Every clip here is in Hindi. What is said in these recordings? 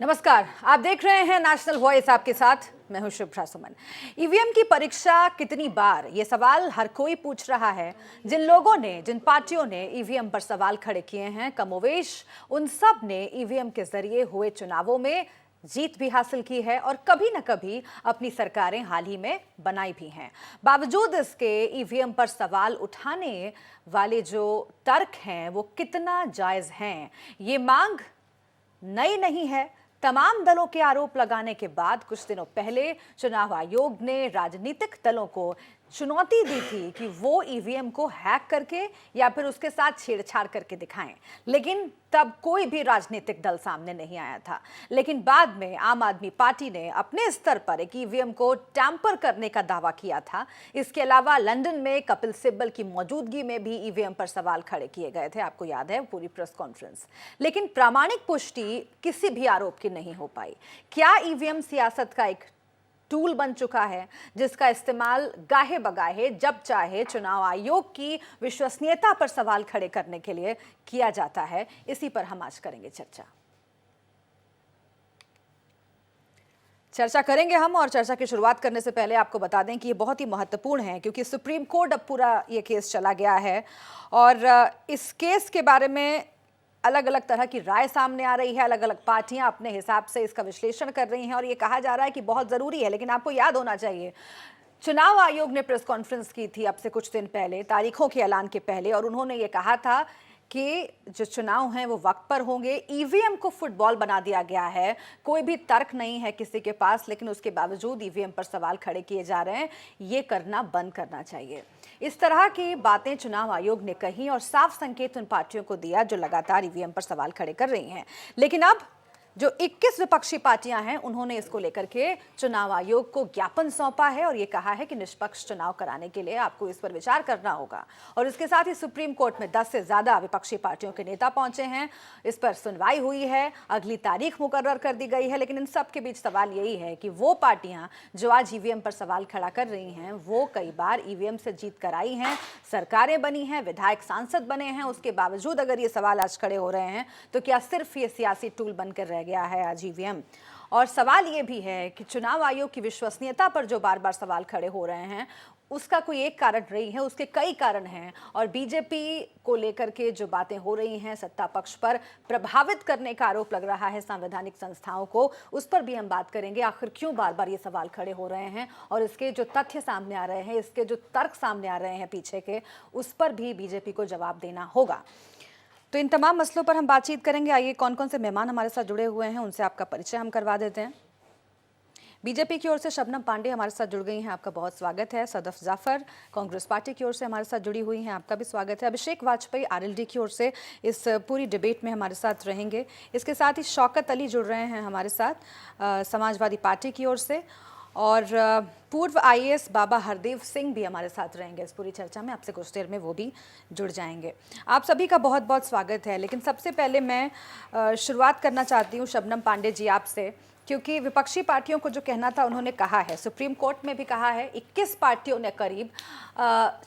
नमस्कार, आप देख रहे हैं नेशनल वॉइस। आपके साथ मैं हूं शुभ्रा सुमन। ईवीएम की परीक्षा कितनी बार, ये सवाल हर कोई पूछ रहा है। जिन लोगों ने, जिन पार्टियों ने ईवीएम पर सवाल खड़े किए हैं, कमोवेश उन सब ने ईवीएम के जरिए हुए चुनावों में जीत भी हासिल की है और कभी न कभी अपनी सरकारें हाल ही में बनाई भी हैं। बावजूद इसके ईवीएम पर सवाल उठाने वाले जो तर्क हैं वो कितना जायज हैं, ये मांग नई नहीं है। तमाम दलों के आरोप लगाने के बाद कुछ दिनों पहले चुनाव आयोग ने राजनीतिक दलों को चुनौती दी थी कि वो ईवीएम को हैक करके या फिर उसके साथ छेड़छाड़ करके दिखाएं, लेकिन तब कोई भी राजनीतिक दल सामने नहीं आया था। लेकिन बाद में आम आदमी पार्टी ने अपने स्तर पर एक ईवीएम को टैंपर करने का दावा किया था। इसके अलावा लंदन में कपिल सिब्बल की मौजूदगी में भी ईवीएम पर सवाल खड़े किए गए थे, आपको याद है पूरी प्रेस कॉन्फ्रेंस। लेकिन प्रामाणिक पुष्टि किसी भी आरोप की नहीं हो पाई। क्या ईवीएम सियासत का एक टूल बन चुका है जिसका इस्तेमाल गाहे बगाहे जब चाहे चुनाव आयोग की विश्वसनीयता पर सवाल खड़े करने के लिए किया जाता है? इसी पर हम आज करेंगे चर्चा करेंगे हम। और चर्चा की शुरुआत करने से पहले आपको बता दें कि ये बहुत ही महत्वपूर्ण है क्योंकि सुप्रीम कोर्ट अब पूरा ये केस चला गया है और इस केस के बारे में अलग अलग तरह की राय सामने आ रही है। अलग अलग पार्टियां अपने हिसाब से इसका विश्लेषण कर रही हैं और ये कहा जा रहा है कि बहुत ज़रूरी है। लेकिन आपको याद होना चाहिए, चुनाव आयोग ने प्रेस कॉन्फ्रेंस की थी अब से कुछ दिन पहले, तारीखों के ऐलान के पहले, और उन्होंने ये कहा था कि जो चुनाव हैं वो वक्त पर होंगे। ईवीएम को फुटबॉल बना दिया गया है, कोई भी तर्क नहीं है किसी के पास, लेकिन उसके बावजूद ईवीएम पर सवाल खड़े किए जा रहे हैं। ये करना बंद करना चाहिए। इस तरह की बातें चुनाव आयोग ने कही और साफ संकेत उन पार्टियों को दिया जो लगातार ईवीएम पर सवाल खड़े कर रही हैं। लेकिन अब जो 21 विपक्षी पार्टियां हैं उन्होंने इसको लेकर के चुनाव आयोग को ज्ञापन सौंपा है और ये कहा है कि निष्पक्ष चुनाव कराने के लिए आपको इस पर विचार करना होगा। और इसके साथ ही सुप्रीम कोर्ट में 10 से ज्यादा विपक्षी पार्टियों के नेता पहुंचे हैं। इस पर सुनवाई हुई है, अगली तारीख मुकर्रर कर दी गई है। लेकिन इन सब के बीच सवाल यही है कि वो पार्टियां जो आज ईवीएम पर सवाल खड़ा कर रही हैं वो कई बार ईवीएम से जीत कर आई हैं, सरकारें बनी हैं, विधायक सांसद बने हैं। उसके बावजूद अगर ये सवाल आज खड़े हो रहे हैं तो क्या सिर्फ ये सियासी टूल बनकर रह गया है आज ईवीएम? और सवाल ये भी है कि चुनाव आयोग की विश्वसनीयता पर जो बार बार सवाल खड़े हो रहे हैं उसका कोई एक कारण नहीं है, उसके कई कारण हैं। और बीजेपी को लेकर के जो बातें हो रही हैं, सत्ता पक्ष पर प्रभावित करने का आरोप लग रहा है संवैधानिक संस्थाओं को, उस पर भी हम बात करेंगे। आखिर क्यों बार बार ये सवाल खड़े हो रहे हैं और इसके जो तथ्य सामने आ रहे हैं, इसके जो तर्क सामने आ रहे हैं पीछे के, उस पर भी बीजेपी को जवाब देना होगा। तो इन तमाम मसलों पर हम बातचीत करेंगे। आइए कौन कौन से मेहमान हमारे साथ जुड़े हुए हैं उनसे आपका परिचय हम करवा देते हैं। बीजेपी की ओर से शबनम पांडे हमारे साथ जुड़ गई हैं, आपका बहुत स्वागत है। सदफ जाफर कांग्रेस पार्टी की ओर से हमारे साथ जुड़ी हुई हैं, आपका भी स्वागत है। अभिषेक वाजपेयी आरएलडी की ओर से इस पूरी डिबेट में हमारे साथ रहेंगे। इसके साथ ही शौकत अली जुड़ रहे हैं हमारे साथ समाजवादी पार्टी की ओर से, और पूर्व आईएएस बाबा हरदेव सिंह भी हमारे साथ रहेंगे इस पूरी चर्चा में। आपसे कुछ देर में वो भी जुड़ जाएंगे। आप सभी का बहुत बहुत स्वागत है। लेकिन सबसे पहले मैं शुरुआत करना चाहती हूँ शबनम पांडे जी आपसे, क्योंकि विपक्षी पार्टियों को जो कहना था उन्होंने कहा है, सुप्रीम कोर्ट में भी कहा है, 21 पार्टियों ने करीब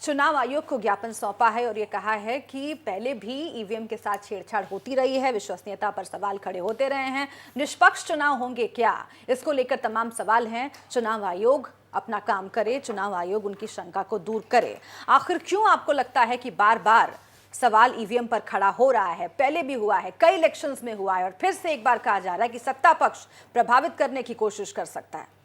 चुनाव आयोग को ज्ञापन सौंपा है और ये कहा है कि पहले भी ईवीएम के साथ छेड़छाड़ होती रही है, विश्वसनीयता पर सवाल खड़े होते रहे हैं। निष्पक्ष चुनाव होंगे क्या, इसको लेकर तमाम सवाल हैं। चुनाव आयोग अपना काम करे, चुनाव आयोग उनकी शंका को दूर करे। आखिर क्यों आपको लगता है कि बार बार सवाल ईवीएम पर खड़ा हो रहा है? पहले भी हुआ है, कई इलेक्शंस में हुआ है और फिर से एक बार कहा जा रहा है कि सत्ता पक्ष प्रभावित करने की कोशिश कर सकता है।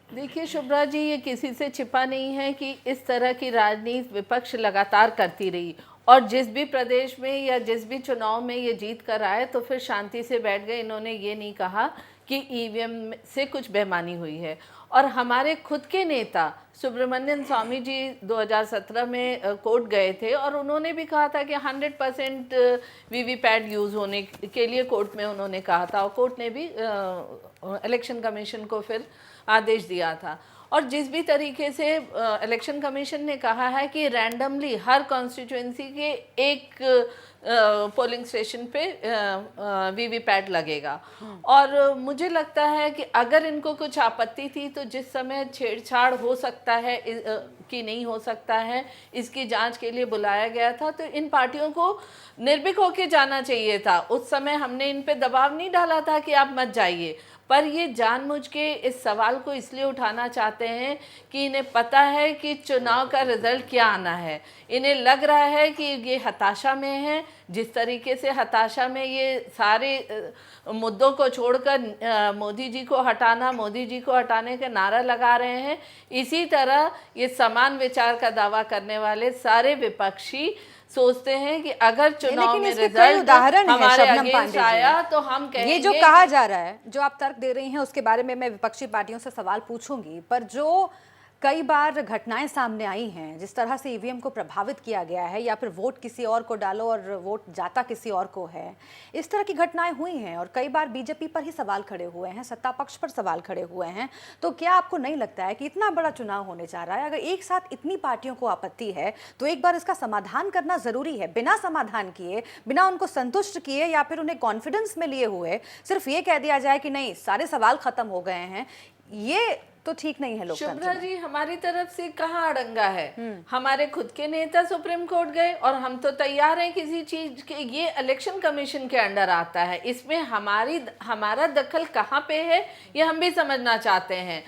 देखिए शुभ्रा जी, ये किसी से छिपा नहीं है कि इस तरह की राजनीति विपक्ष लगातार करती रही और जिस भी प्रदेश में या जिस भी चुनाव में ये जीत कर आए तो फिर शांति से बैठ गए। इन्होंने ये नहीं कहा कि ईवीएम से कुछ बेईमानी हुई है। और हमारे खुद के नेता सुब्रमण्यम स्वामी जी 2017 में कोर्ट गए थे और उन्होंने भी कहा था कि 100% वीवीपैट यूज़ होने के लिए कोर्ट में उन्होंने कहा था और कोर्ट ने भी इलेक्शन कमीशन को फिर आदेश दिया था। और जिस भी तरीके से इलेक्शन कमीशन ने कहा है कि रैंडमली हर कॉन्स्टिट्यूएंसी के एक पोलिंग स्टेशन पे वीवीपैट लगेगा। और मुझे लगता है कि अगर इनको कुछ आपत्ति थी तो जिस समय छेड़छाड़ हो सकता है कि नहीं हो सकता है, इसकी जांच के लिए बुलाया गया था, तो इन पार्टियों को निर्भीक होकर जाना चाहिए था। उस समय हमने इन पे दबाव नहीं डाला था कि आप मत जाइए, पर ये जानबूझ के इस सवाल को इसलिए उठाना चाहते हैं कि इन्हें पता है कि चुनाव का रिजल्ट क्या आना है। इन्हें लग रहा है कि ये हताशा में है। जिस तरीके से हताशा में ये सारे मुद्दों को छोड़कर मोदी जी को हटाना, मोदी जी को हटाने का नारा लगा रहे हैं, इसी तरह ये समान विचार का दावा करने वाले सारे विपक्षी सोचते हैं कि अगर चुनाव में रिजल्ट उदाहरण हमारे है अगेंस्ट आया तो हम कहेंगे। ये जो कहा जा रहा है, जो आप तर्क दे रही हैं, उसके बारे में मैं विपक्षी पार्टियों से सवाल पूछूंगी, पर जो कई बार घटनाएं सामने आई हैं, जिस तरह से ईवीएम को प्रभावित किया गया है या फिर वोट किसी और को डालो और वोट जाता किसी और को है, इस तरह की घटनाएं हुई हैं और कई बार बीजेपी पर ही सवाल खड़े हुए हैं, सत्ता पक्ष पर सवाल खड़े हुए हैं। तो क्या आपको नहीं लगता है कि इतना बड़ा चुनाव होने जा रहा है, अगर एक साथ इतनी पार्टियों को आपत्ति है तो एक बार इसका समाधान करना जरूरी है? बिना समाधान किए, बिना उनको संतुष्ट किए या फिर उन्हें कॉन्फिडेंस में लिए हुए सिर्फ ये कह दिया जाए कि नहीं सारे सवाल खत्म हो गए हैं, ये तो ठीक नहीं है। लोकतंत्र शुभ्रा जी, हमारी तरफ से कहाँ अड़ंगा है? हमारे खुद के नेता सुप्रीम कोर्ट गए और हम तो तैयार हैं किसी चीज के। ये इलेक्शन कमीशन के अंडर आता है, इसमें हमारा दखल कहाँ पे है ये हम भी समझना चाहते हैं।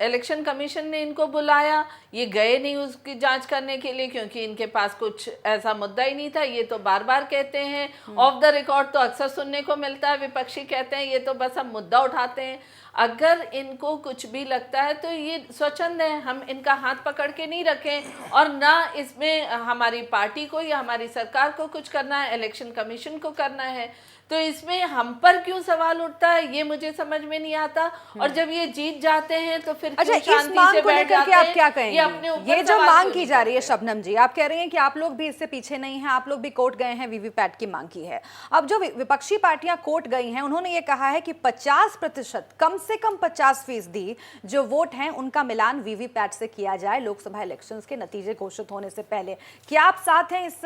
इलेक्शन कमीशन ने इनको बुलाया, ये गए नहीं उसकी जांच करने के लिए क्योंकि इनके पास कुछ ऐसा मुद्दा ही नहीं था। ये तो बार बार कहते हैं, ऑफ द रिकॉर्ड तो अक्सर सुनने को मिलता है, विपक्षी कहते हैं ये तो बस हम मुद्दा उठाते हैं। अगर इनको कुछ भी लगता है तो ये स्वच्छंद है, हम इनका हाथ पकड़ के नहीं रखें और ना इसमें हमारी पार्टी को या हमारी सरकार को कुछ करना है, इलेक्शन कमीशन को करना है। तो इसमें हम पर क्यों सवाल उठता है ये मुझे समझ में नहीं आता। और जब ये जीत जाते हैं तो फिर अच्छा, इस मांग को लेकर के आप क्या कहेंगे? ये जो मांग की जा रही है शबनम जी, आप कह रही हैं कि आप लोग भी इससे पीछे नहीं हैं, आप लोग भी कोर्ट गए हैं, वीवीपैट की मांग की है। अब जो विपक्षी पार्टियां कोर्ट गई हैं, उन्होंने ये कहा है कि 50%, कम से कम 50% जो वोट हैं उनका मिलान वीवीपैट से किया जाए लोकसभा इलेक्शंस के नतीजे घोषित होने से पहले। क्या आप साथ हैं इस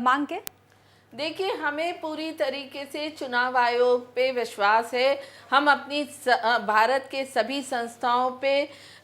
मांग के? देखिए, हमें पूरी तरीके से चुनाव आयोग पे विश्वास है। हम अपनी भारत के सभी संस्थाओं पे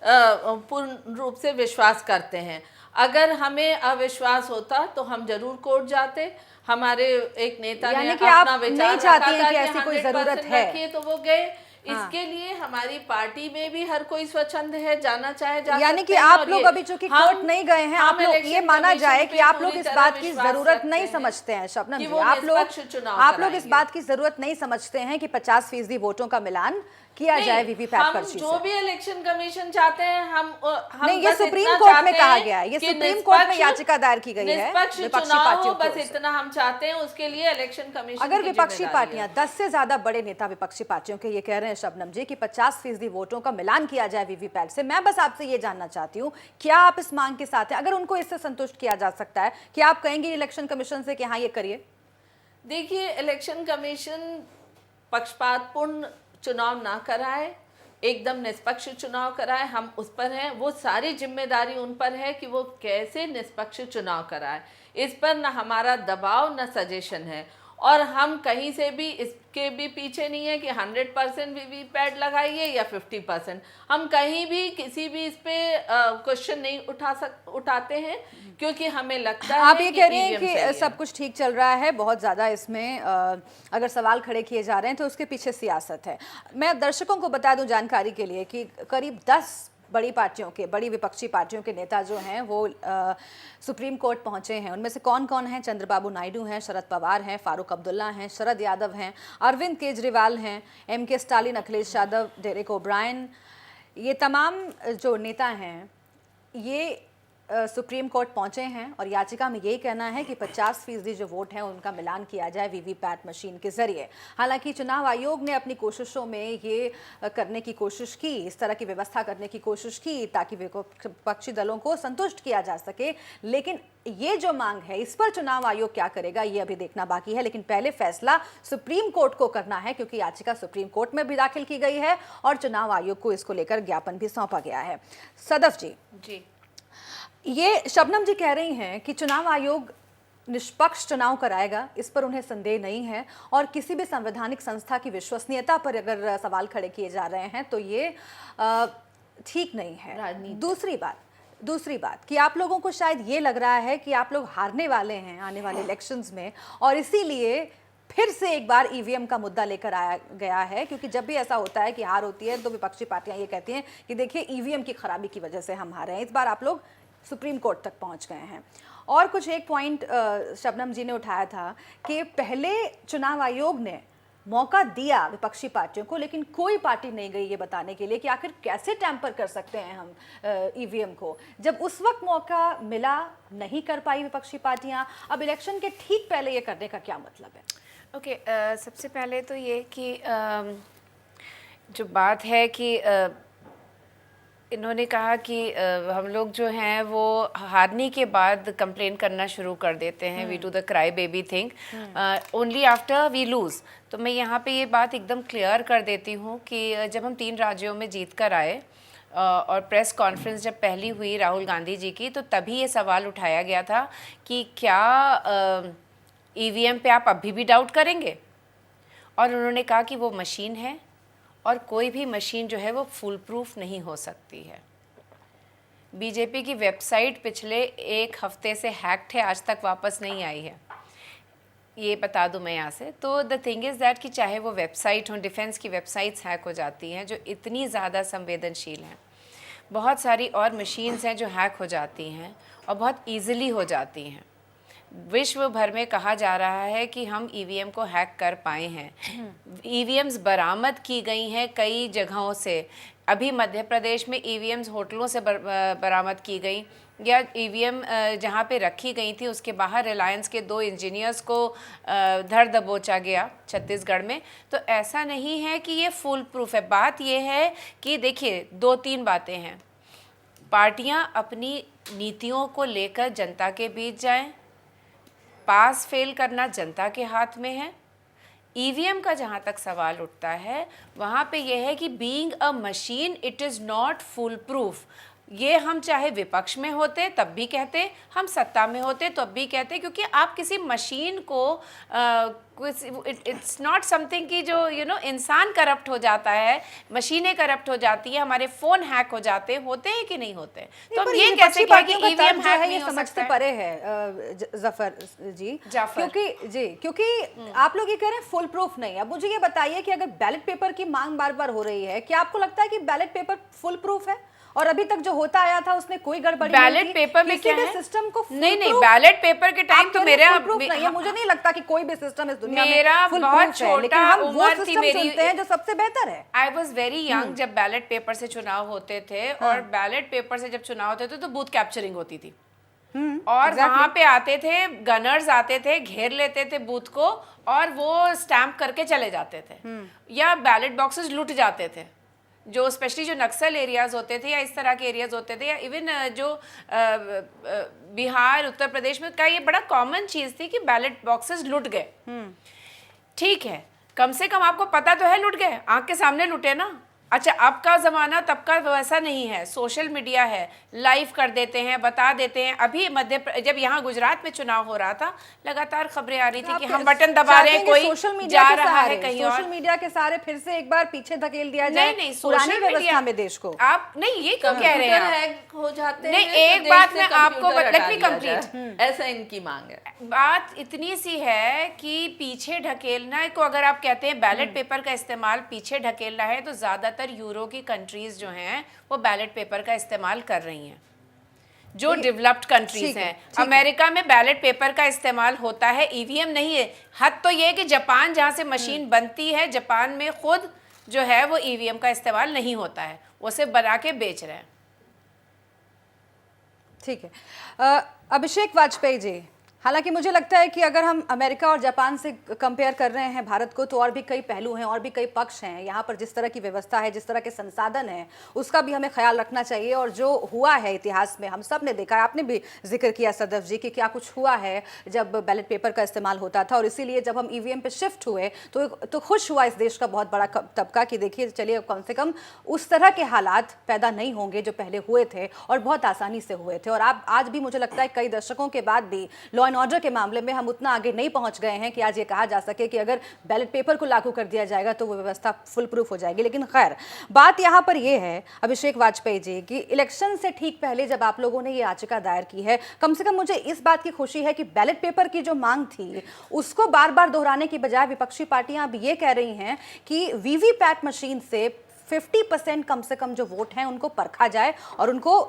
पूर्ण रूप से विश्वास करते हैं। अगर हमें अविश्वास होता तो हम जरूर कोर्ट जाते। हमारे एक नेता ने अपना विचार रखा था कि ऐसी कोई जरूरत है तो वो गए। इसके लिए हमारी पार्टी में भी हर कोई स्वच्छंद है, जाना चाहे जा यानी कि आप लोग अभी चूंकि कोर्ट नहीं गए हैं, आप लोग ये माना जाए कि आप लोग इस बात की जरूरत नहीं समझते हैं शबनम जी, आप लोग इस बात की जरूरत नहीं समझते हैं कि 50% वोटों का मिलान किया जाए वीवीपैट पर्ची से। जो भी इलेक्शन कमीशन चाहते हैं हम नहीं, ये सुप्रीम कोर्ट में कहा गया है, ये सुप्रीम कोर्ट में याचिका दायर की गई है विपक्षी पार्टियों को। बस इतना हम चाहते हैं, उसके लिए इलेक्शन कमीशन। अगर विपक्षी पार्टियां 10 से ज्यादा बड़े नेता विपक्षी पार्टियों के ये कह रहे हैं शबनम जी कि 50% वोटों का मिलान किया जाए वीवीपैट से, मैं बस आपसे ये जानना चाहती हूँ क्या आप इस मांग के साथ हैं? अगर उनको इससे संतुष्ट किया जा सकता है, क्या आप कहेंगे इलेक्शन कमीशन से कि हाँ ये करिए? देखिए, इलेक्शन कमीशन पक्षपातपूर्ण चुनाव ना कराए, एकदम निष्पक्ष चुनाव कराए, हम उस पर हैं। वो सारी जिम्मेदारी उन पर है कि वो कैसे निष्पक्ष चुनाव कराए। इस पर ना हमारा दबाव ना सजेशन है और हम कहीं से भी इसके भी पीछे नहीं है कि 100% वीवीपैट लगाइए या 50%। हम कहीं भी किसी भी इस पे क्वेश्चन नहीं उठाते हैं क्योंकि हमें लगता है आप ये कह रहे हैं कि सब कुछ ठीक चल रहा है, बहुत ज़्यादा इसमें अगर सवाल खड़े किए जा रहे हैं तो उसके पीछे सियासत है। मैं दर्शकों को बता दूं जानकारी के लिए कि करीब 10 बड़ी पार्टियों के, बड़ी विपक्षी पार्टियों के नेता जो हैं वो सुप्रीम कोर्ट पहुंचे हैं। उनमें से कौन कौन हैं? चंद्रबाबू नायडू हैं, शरद पवार हैं, फारूक अब्दुल्ला हैं, शरद यादव हैं, अरविंद केजरीवाल हैं, MK Stalin, Akhilesh Yadav, Derek O'Brien. ये तमाम जो नेता हैं ये सुप्रीम कोर्ट पहुंचे हैं और याचिका में यही कहना है कि 50% जो वोट हैं उनका मिलान किया जाए वीवीपैट मशीन के जरिए। हालांकि चुनाव आयोग ने अपनी कोशिशों में ये करने की कोशिश की, इस तरह की व्यवस्था करने की कोशिश की ताकि विपक्षी दलों को संतुष्ट किया जा सके, लेकिन ये जो मांग है इस पर चुनाव आयोग क्या करेगा ये अभी देखना बाकी है। लेकिन पहले फैसला सुप्रीम कोर्ट को करना है क्योंकि याचिका सुप्रीम कोर्ट में भी दाखिल की गई है और चुनाव आयोग को इसको लेकर ज्ञापन भी सौंपा गया है। सदफ जी, ये शबनम जी कह रही हैं कि चुनाव आयोग निष्पक्ष चुनाव कराएगा, इस पर उन्हें संदेह नहीं है और किसी भी संवैधानिक संस्था की विश्वसनीयता पर अगर सवाल खड़े किए जा रहे हैं तो ये ठीक नहीं है। दूसरी बात कि आप लोगों को शायद ये लग रहा है कि आप लोग हारने वाले हैं आने वाले इलेक्शंस में और इसीलिए फिर से एक बार ईवीएम का मुद्दा लेकर आया गया है, क्योंकि जब भी ऐसा होता है कि हार होती है तो विपक्षी पार्टियां ये कहती हैं कि देखिए ईवीएम की खराबी की वजह से हम हारे हैं। इस बार आप लोग सुप्रीम कोर्ट तक पहुंच गए हैं। और कुछ एक पॉइंट शबनम जी ने उठाया था कि पहले चुनाव आयोग ने मौका दिया विपक्षी पार्टियों को, लेकिन कोई पार्टी नहीं गई ये बताने के लिए कि आखिर कैसे टैंपर कर सकते हैं हम ईवीएम को। जब उस वक्त मौका मिला नहीं कर पाई विपक्षी पार्टियां, अब इलेक्शन के ठीक पहले ये करने का क्या मतलब है? ओके, सबसे पहले तो ये कि जो बात है कि इन्होंने कहा कि हम लोग जो हैं वो हारने के बाद कंप्लेन करना शुरू कर देते हैं, we do the cry baby thing only after we lose. तो मैं यहाँ पे ये बात एकदम क्लियर कर देती हूँ कि जब हम 3 राज्यों में जीत कर आए और प्रेस कॉन्फ्रेंस जब पहली हुई राहुल गांधी जी की, तो तभी ये सवाल उठाया गया था कि क्या ईवीएम पे आप अभी भी डाउट करेंगे, और उन्होंने कहा कि वो मशीन है और कोई भी मशीन जो है वो फुल प्रूफ नहीं हो सकती है। बीजेपी की वेबसाइट पिछले 1 हफ्ते से हैक्ड है, आज तक वापस नहीं आई है, ये बता दूं मैं यहाँ से। तो द थिंग इज़ दैट कि चाहे वो वेबसाइट हो, डिफेंस की वेबसाइट्स हैक हो जाती हैं जो इतनी ज़्यादा संवेदनशील हैं, बहुत सारी और मशीन्स हैं जो हैक हो जाती हैं और बहुत ईजिली हो जाती हैं। विश्व भर में कहा जा रहा है कि हम ईवीएम को हैक कर पाए हैं। ईवीएम्स बरामद की गई हैं कई जगहों से। अभी मध्य प्रदेश में ईवीएम्स होटलों से बरामद की गई, या ईवीएम जहां पे रखी गई थी उसके बाहर रिलायंस के 2 इंजीनियर्स को धर दबोचा गया छत्तीसगढ़ में। तो ऐसा नहीं है कि ये फुल प्रूफ है। बात ये है कि देखिए 2-3 बातें हैं। पार्टियां अपनी नीतियों को लेकर जनता के बीच जाएं, पास फेल करना जनता के हाथ में है। ईवीएम का जहाँ तक सवाल उठता है वहाँ पे यह है कि being a machine it is not full proof. ये हम चाहे विपक्ष में होते तब भी कहते, हम सत्ता में होते तब भी कहते, क्योंकि आप किसी मशीन को इट्स नॉट समथिंग कि जो इंसान करप्ट हो जाता है, मशीनें करप्ट हो जाती है, हमारे फ़ोन हैक हो जाते होते हैं कि नहीं होते। तो हम ये कैसे कहें कि ईवीएम हैक नहीं हो सकता है? परे है जफर जी, क्योंकि आप लोग ये कह रहे हैं फुल प्रूफ नहीं। अब मुझे ये बताइए कि अगर बैलेट पेपर की मांग बार बार हो रही है, क्या आपको लगता है कि बैलेट पेपर फुल प्रूफ है? और अभी तक जो होता आया था उसमें कोई गड़बड़ी नहीं थी। बैलेट पेपर में क्या है? सिस्टम को नहीं, बैलेट पेपर के टाइम तो मेरा मुझे नहीं लगता कि कोई भी सिस्टम इस दुनिया में फुल बहुत प्रूफ है, लेकिन हम वो सिस्टम चुनते हैं जो सबसे बेहतर है। आई वॉज वेरी यंग जब बैलेट पेपर से चुनाव होते थे, और बैलेट पेपर से जब चुनाव होते थे तो बूथ कैप्चरिंग होती थी, और वहां पे आते थे गनर्स, आते थे, घेर लेते थे बूथ को और वो स्टैंप करके चले जाते थे, या बैलेट बॉक्सेस लूट जाते थे। जो स्पेशली जो नक्सल एरियाज होते थे या इस तरह के एरियाज होते थे, या इवन जो बिहार उत्तर प्रदेश में का ये बड़ा कॉमन चीज़ थी कि बैलेट बॉक्सेस लूट गए। ठीक है, कम से कम आपको पता तो है लूट गए, आंख के सामने लूटे ना। अच्छा, अब का ज़माना तब का वैसा नहीं है, सोशल मीडिया है, लाइव कर देते हैं, बता देते हैं। अभी जब यहाँ गुजरात में चुनाव हो रहा था, लगातार खबरें आ रही थी कि हम बटन दबा रहे हैं, कोई जा रहा है कहीं और। सोशल मीडिया के सारे फिर से एक बार पीछे धकेल दिया जाए पुरानी व्यवस्था में देश को। आप नहीं ये क्यों कह रहे हैं? हैक हो जाते नहीं, हैं, एक बात मैं आपको लेट मी कंप्लीट। ऐसा इनकी मांग है। बात इतनी सी है कि पीछे ढकेलना को अगर आप कहते हैं बैलेट पेपर का इस्तेमाल पीछे ढकेलना है, तो ज्यादातर यूरो की कंट्रीज जो हैं वो बैलेट पेपर का इस्तेमाल कर रही हैं, जो डेवलप्ड कंट्रीज हैं। अमेरिका में बैलेट पेपर का इस्तेमाल होता है, ईवीएम नहीं है। हद तो ये कि जापान जहाँ से मशीन बनती है, जापान में खुद जो है वो ईवीएम का इस्तेमाल नहीं होता है, वो सिर्फ बना के बेच रहे हैं। ठीक है। अभिषेक वाजपेयी जी, हालांकि मुझे लगता है कि अगर हम अमेरिका और जापान से कंपेयर कर रहे हैं भारत को, तो और भी कई पहलू हैं और भी कई पक्ष हैं यहाँ पर। जिस तरह की व्यवस्था है, जिस तरह के संसाधन हैं, उसका भी हमें ख्याल रखना चाहिए। और जो हुआ है इतिहास में, हम सब ने देखा है, आपने भी जिक्र किया सदफ जी कि क्या कुछ हुआ है जब बैलेट पेपर का इस्तेमाल होता था। और इसीलिए जब हम ईवीएम पे शिफ्ट हुए तो खुश हुआ इस देश का बहुत बड़ा तबका कि देखिए चलिए कम से कम उस तरह के हालात पैदा नहीं होंगे जो पहले हुए थे और बहुत आसानी से हुए थे। और आप आज भी मुझे लगता है कई दशकों के बाद भी लॉ एंड ऑर्डर के मामले में हम उतना आगे नहीं पहुंच गए हैं कि आज ये कहा जा सके कि अगर बैलेट पेपर को लागू कर दिया जाएगा तो वो व्यवस्था फुल प्रूफ हो जाएगी। लेकिन खैर, बात यहां पर ये है अभिषेक वाजपेयी जी कि इलेक्शन से ठीक पहले जब आप लोगों ने ये याचिका दायर की है, कम से कम मुझे इस बात की खुशी है कि बैलेट पेपर की जो मांग थी उसको बार बार दोहराने की बजाय विपक्षी पार्टियां अब ये कह रही हैं कि वीवीपैट मशीन से 50% कम से कम जो वोट हैं उनको परखा जाए और उनको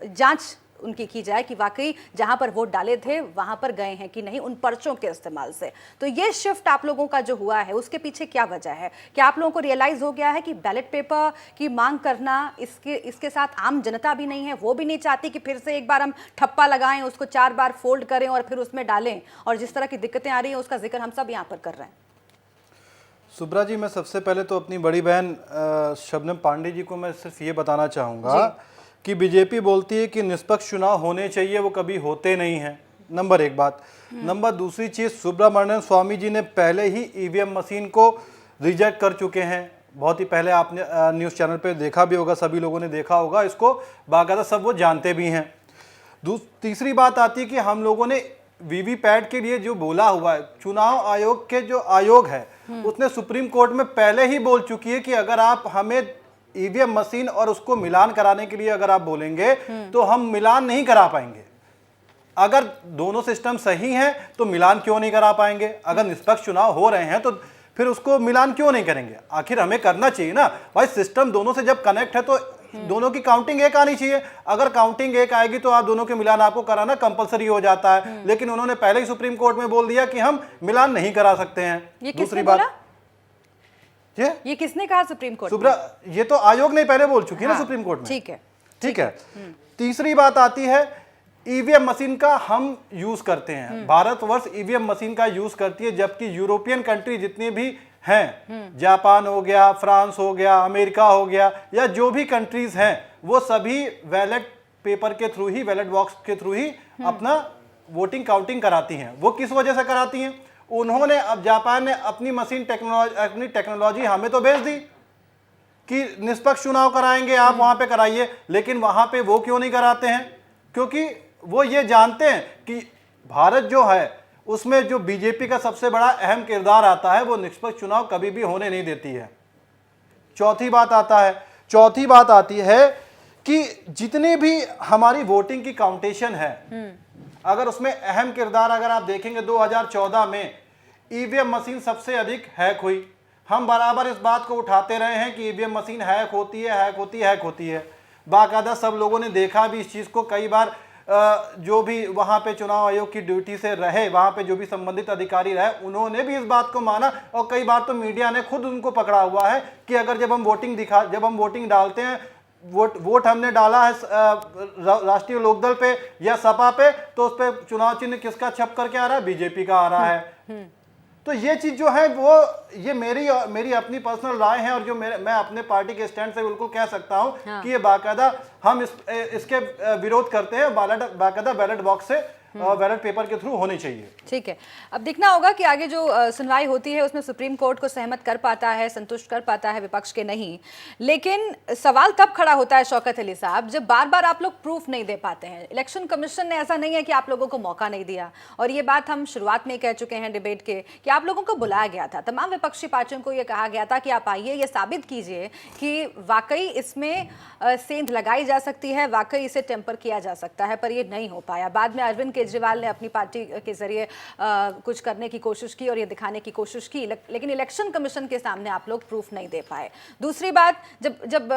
जांच उनकी की जाए कि वाकई जहां पर वोट डाले थे वहां पर गए हैं कि नहीं उन पर्चों के इस्तेमाल से। तो ये शिफ्ट आप लोगों का जो हुआ है उसके पीछे क्या वजह है? क्या आप लोगों को रियलाइज हो गया है कि बैलेट पेपर की मांग करना इसके साथ आम जनता भी नहीं है, वो भी नहीं चाहती कि फिर से एक बार हम ठप्पा लगाएं, उसको 4 बार फोल्ड करें और फिर उसमें डालें, और जिस तरह की दिक्कतें आ रही हैं उसका जिक्र हम सब यहाँ पर कर रहे हैं। सुब्रा जी, मैं सबसे पहले तो अपनी बड़ी बहन शबनम पांडे जी को मैं सिर्फ ये बताना चाहूँगा कि बीजेपी बोलती है कि निष्पक्ष चुनाव होने चाहिए, वो कभी होते नहीं हैं। नंबर 1 बात। नंबर दूसरी चीज़, सुब्रमण्यम स्वामी जी ने पहले ही ईवीएम मशीन को रिजेक्ट कर चुके हैं। बहुत ही पहले आपने न्यूज़ चैनल पे देखा भी होगा, सभी लोगों ने देखा होगा इसको, बाकायदा सब वो जानते भी हैं। तीसरी बात आती है कि हम लोगों ने वीवीपैट के लिए जो बोला हुआ है, चुनाव आयोग के जो आयोग है उसने सुप्रीम कोर्ट में पहले ही बोल चुकी है कि अगर आप हमें ईवीएम मशीन और उसको मिलान कराने के लिए अगर आप बोलेंगे तो हम मिलान नहीं करा पाएंगे। अगर दोनों सिस्टम सही हैं तो मिलान क्यों नहीं करा पाएंगे? अगर निष्पक्ष चुनाव हो रहे हैं तो फिर उसको मिलान क्यों नहीं करेंगे? आखिर हमें करना चाहिए ना भाई। सिस्टम दोनों से जब कनेक्ट है तो दोनों की काउंटिंग एक आनी चाहिए। अगर काउंटिंग एक आएगी तो आप दोनों के मिलान आपको कराना कंपलसरी हो जाता है। लेकिन उन्होंने पहले ही सुप्रीम कोर्ट में बोल दिया कि हम मिलान नहीं करा सकते हैं। दूसरी बात, ये किसने कहा सुप्रीम कोर्ट? सुब्रा, ये तो आयोग ने पहले बोल चुकी है ना सुप्रीम कोर्ट में। ठीक है। तीसरी बात आती है ईवीएम मशीन का हम यूज करते हैं। भारतवर्ष ईवीएम मशीन का यूज करती है, जबकि यूरोपियन कंट्री जितनी भी हैं, जापान हो गया, फ्रांस हो गया, अमेरिका हो गया, या जो भी कंट्रीज हैं, वो सभी बैलेट पेपर के थ्रू ही, बैलेट बॉक्स के थ्रू ही अपना वोटिंग काउंटिंग कराती हैं। वो किस वजह से कराती हैं? उन्होंने, अब जापान ने अपनी मशीन अपनी टेक्नोलॉजी हमें तो भेज दी कि निष्पक्ष चुनाव कराएंगे, आप वहां पे कराइए। लेकिन वहां पे वो क्यों नहीं कराते हैं? क्योंकि वो ये जानते हैं कि भारत जो है उसमें जो बीजेपी का सबसे बड़ा अहम किरदार आता है, वो निष्पक्ष चुनाव कभी भी होने नहीं देती है। चौथी बात आती है कि जितने भी हमारी वोटिंग की काउंटेशन है, अगर उसमें अहम किरदार अगर आप देखेंगे 2014 में ईवीएम मशीन सबसे अधिक हैक हुई। हम बराबर इस बात को उठाते रहे हैं कि ईवीएम मशीन हैक होती है। बाकायदा सब लोगों ने देखा भी इस चीज़ को। कई बार जो भी वहाँ पे चुनाव आयोग की ड्यूटी से रहे, वहाँ पे जो भी संबंधित अधिकारी रहे, उन्होंने भी इस बात को माना। और कई बार तो मीडिया ने खुद उनको पकड़ा हुआ है कि अगर जब हम वोटिंग डालते हैं, वोट हमने डाला है राष्ट्रीय लोकदल पे या सपा पे, तो उस पे चुनाव चिन्ह किसका छप करके आ रहा है? बीजेपी का आ रहा है। तो ये चीज जो है वो, ये मेरी अपनी पर्सनल राय है, और जो मैं अपने पार्टी के स्टैंड से बिल्कुल कह सकता हूं कि ये बाकायदा हम इसके विरोध करते हैं। बाकायदा बैलेट बॉक्स से बैलेट पेपर के थ्रू होनी चाहिए। ठीक है, अब देखना होगा कि आगे जो सुनवाई होती है उसमें सुप्रीम कोर्ट को सहमत कर पाता है, संतुष्ट कर पाता है विपक्ष के नहीं। लेकिन सवाल तब खड़ा होता है शौकत अली साहब, जब बार बार आप लोग प्रूफ नहीं दे पाते हैं। इलेक्शन कमीशन ने ऐसा नहीं है कि आप लोगों को मौका नहीं दिया, और ये बात हम शुरुआत में कह चुके हैं डिबेट के कि आप लोगों को बुलाया गया था, तमाम विपक्षी पार्टियों को ये कहा गया था कि आप आइए, ये साबित कीजिए कि वाकई इसमें सेंध लगाई जा सकती है, वाकई इसे टेम्पर किया जा सकता है, पर ये नहीं हो पाया। बाद में अरविंद केजरीवाल ने अपनी पार्टी के जरिए कुछ करने की कोशिश की और ये दिखाने की कोशिश की, लेकिन इलेक्शन कमीशन के सामने आप लोग प्रूफ नहीं दे पाए। दूसरी बात, जब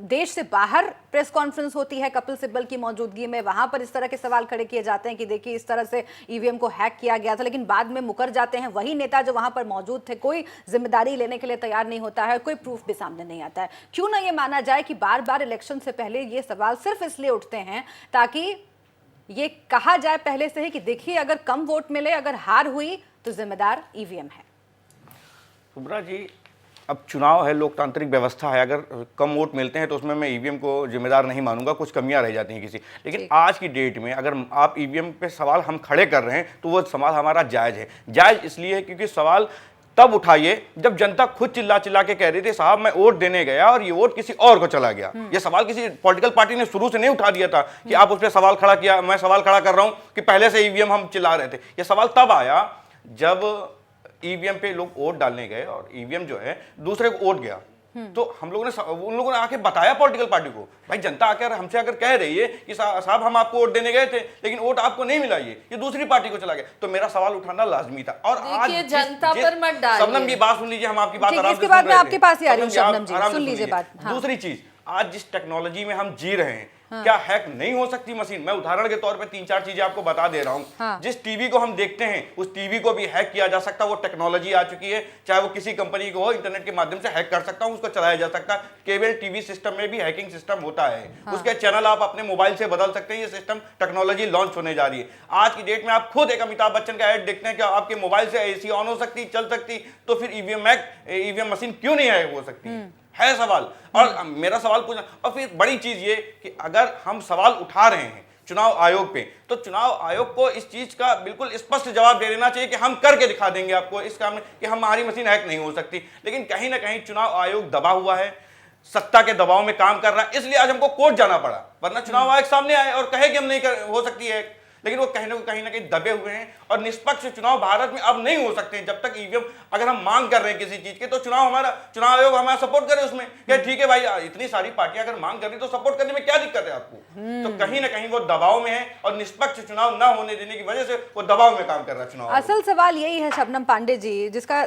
देश से बाहर प्रेस कॉन्फ्रेंस होती है कपिल सिब्बल की मौजूदगी में, वहां पर इस तरह के सवाल खड़े किए जाते हैं कि देखिए इस तरह से ईवीएम को हैक किया गया था, लेकिन बाद में मुकर जाते हैं वही नेता जो वहां पर मौजूद थे, कोई जिम्मेदारी लेने के लिए तैयार नहीं होता है, कोई प्रूफ भी सामने नहीं आता है। क्यों ना ये माना जाए कि बार बार इलेक्शन से पहले ये सवाल सिर्फ इसलिए उठते हैं ताकि ये कहा जाए पहले से ही कि देखिए अगर कम वोट मिले, अगर हार हुई तो जिम्मेदार ईवीएम है। शुभ्रा जी, अब चुनाव है, लोकतांत्रिक व्यवस्था है, अगर कम वोट मिलते हैं तो उसमें मैं ईवीएम को जिम्मेदार नहीं मानूंगा, कुछ कमियां रह जाती हैं किसी। लेकिन आज की डेट में अगर आप ईवीएम पे सवाल हम खड़े कर रहे हैं तो वो सवाल हमारा जायज़ है। जायज़ इसलिए है क्योंकि सवाल तब उठाइए जब जनता खुद चिल्ला चिल्ला के कह रही थी साहब मैं वोट देने गया और ये वोट किसी और को चला गया। ये सवाल किसी पॉलिटिकल पार्टी ने शुरू से नहीं उठा दिया था कि आप उस पर सवाल खड़ा किया। मैं सवाल खड़ा कर रहा हूं कि पहले से ईवीएम हम चिल्ला रहे थे। ये सवाल तब आया जब ईवीएम पे लोग वोट डालने गए और ईवीएम जो है दूसरे को वोट गया, तो हम लोगों ने उन लोगों ने आके बताया पॉलिटिकल पार्टी को, भाई जनता आकर हमसे अगर कह रही है कि साहब हम आपको वोट देने गए थे लेकिन वोट आपको नहीं मिला, ये दूसरी पार्टी को चला गया, तो मेरा सवाल उठाना लाजमी था। और आज जनता पर मत डालिए। शबनम की बात सुन लीजिए, हम आपकी बात आराम से इसके बाद मैं आपके पास ही आ रही हूं, शबनम जी आराम से सुन लीजिए बात। दूसरी चीज, आज जिस टेक्नोलॉजी में हम जी रहे हैं, क्या हैक नहीं हो सकती मशीन? मैं उदाहरण के तौर पे 3-4 चीजें आपको बता दे रहा हूं। जिस टीवी को हम देखते हैं उस टीवी को भी हैक किया जा सकता है, वो टेक्नोलॉजी आ चुकी है। चाहे वो किसी कंपनी को हो, इंटरनेट के माध्यम से हैक कर सकता हूं, उसको चलाया जा सकता है। केबल टीवी सिस्टम में भी हैकिंग सिस्टम होता है, उसके चैनल आप अपने मोबाइल से बदल सकते हैं। ये सिस्टम टेक्नोलॉजी लॉन्च होने जा रही है। आज की डेट में आप खुद एक अमिताभ बच्चन का ऐड देखते हैं कि आपके मोबाइल से एसी ऑन हो सकती, चल सकती, तो फिर ईवीएम मशीन क्यों नहीं हैक हो सकती है सवाल। और मेरा सवाल पूछना, और फिर बड़ी चीज ये कि अगर हम सवाल उठा रहे हैं चुनाव आयोग पे, तो चुनाव आयोग को इस चीज का बिल्कुल स्पष्ट जवाब दे देना चाहिए कि हम करके दिखा देंगे आपको इस काम में कि हमारी मशीन हैक नहीं हो सकती। लेकिन कहीं ना कहीं चुनाव आयोग दबा हुआ है, सत्ता के दबाव में काम कर रहा है, इसलिए आज हमको कोर्ट जाना पड़ा। वरना चुनाव आयोग सामने आए और कहे कि हम नहीं हो सकती है, लेकिन वो कहीं ना कहीं दबे हुए हैं। और निष्पक्ष चुनाव भारत में अब नहीं हो सकते जब तक ईवीएम, अगर हम मांग कर रहे हैं किसी चीज के तो चुनाव आयोग हमारा सपोर्ट करे उसमें, क्या ठीक है भाई, इतनी सारी पार्टियां अगर मांग कर रही तो सपोर्ट करने में क्या दिक्कत है आपको? तो कहीं ना कहीं वो दबाव में है और निष्पक्ष चुनाव न होने देने की वजह से वो दबाव में काम कर रहा है चुनाव। असल सवाल यही है शबनम पांडे जी, जिसका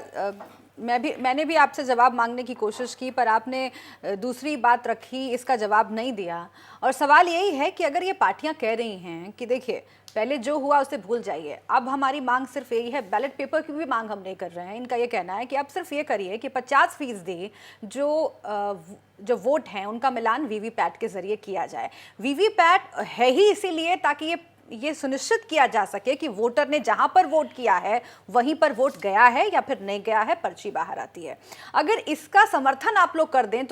मैंने भी आपसे जवाब मांगने की कोशिश की, पर आपने दूसरी बात रखी, इसका जवाब नहीं दिया। और सवाल यही है कि अगर ये पार्टियां कह रही हैं कि देखिए पहले जो हुआ उसे भूल जाइए, अब हमारी मांग सिर्फ यही है, बैलेट पेपर की भी मांग हम नहीं कर रहे हैं। इनका ये कहना है कि अब सिर्फ ये करिए कि 50% जो वोट हैं उनका मिलान वीवीपैट के जरिए किया जाए। वीवीपैट है ही इसीलिए ताकि ये सुनिश्चित किया जा सके कि वोटर ने जहां पर वोट किया है वहीं पर वोट गया है या फिर नहीं गया है, पर्ची बाहर आती है। अगर इसका समर्थन आप लोग कर दें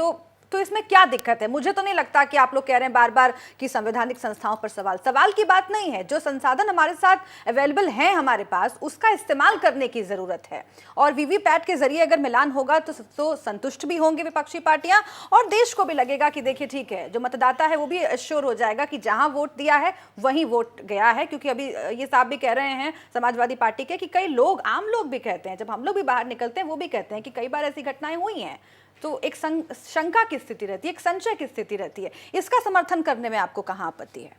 तो इसमें क्या दिक्कत है? मुझे तो नहीं लगता कि आप लोग कह रहे हैं बार बार कि संवैधानिक संस्थाओं पर सवाल की बात नहीं है। जो संसाधन हमारे साथ अवेलेबल हैं हमारे पास, उसका इस्तेमाल करने की जरूरत है। और वीवीपैट के जरिए अगर मिलान होगा तो संतुष्ट भी होंगे विपक्षी पार्टियां और देश को भी लगेगा कि देखिए ठीक है, जो मतदाता है वो भी एश्योर हो जाएगा कि जहां वोट दिया है वहीं वोट गया है। क्योंकि अभी ये साहब भी कह रहे हैं समाजवादी पार्टी के कि कई लोग, आम लोग भी कहते हैं, जब हम लोग भी बाहर निकलते हैं वो भी कहते हैं कि कई बार ऐसी घटनाएं हुई हैं। तो एक शंका की स्थिति रहती है, एक संशय की स्थिति रहती है। इसका समर्थन करने में आपको कहाँ आपत्ति है?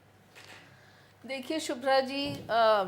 देखिए शुभ्रा जी,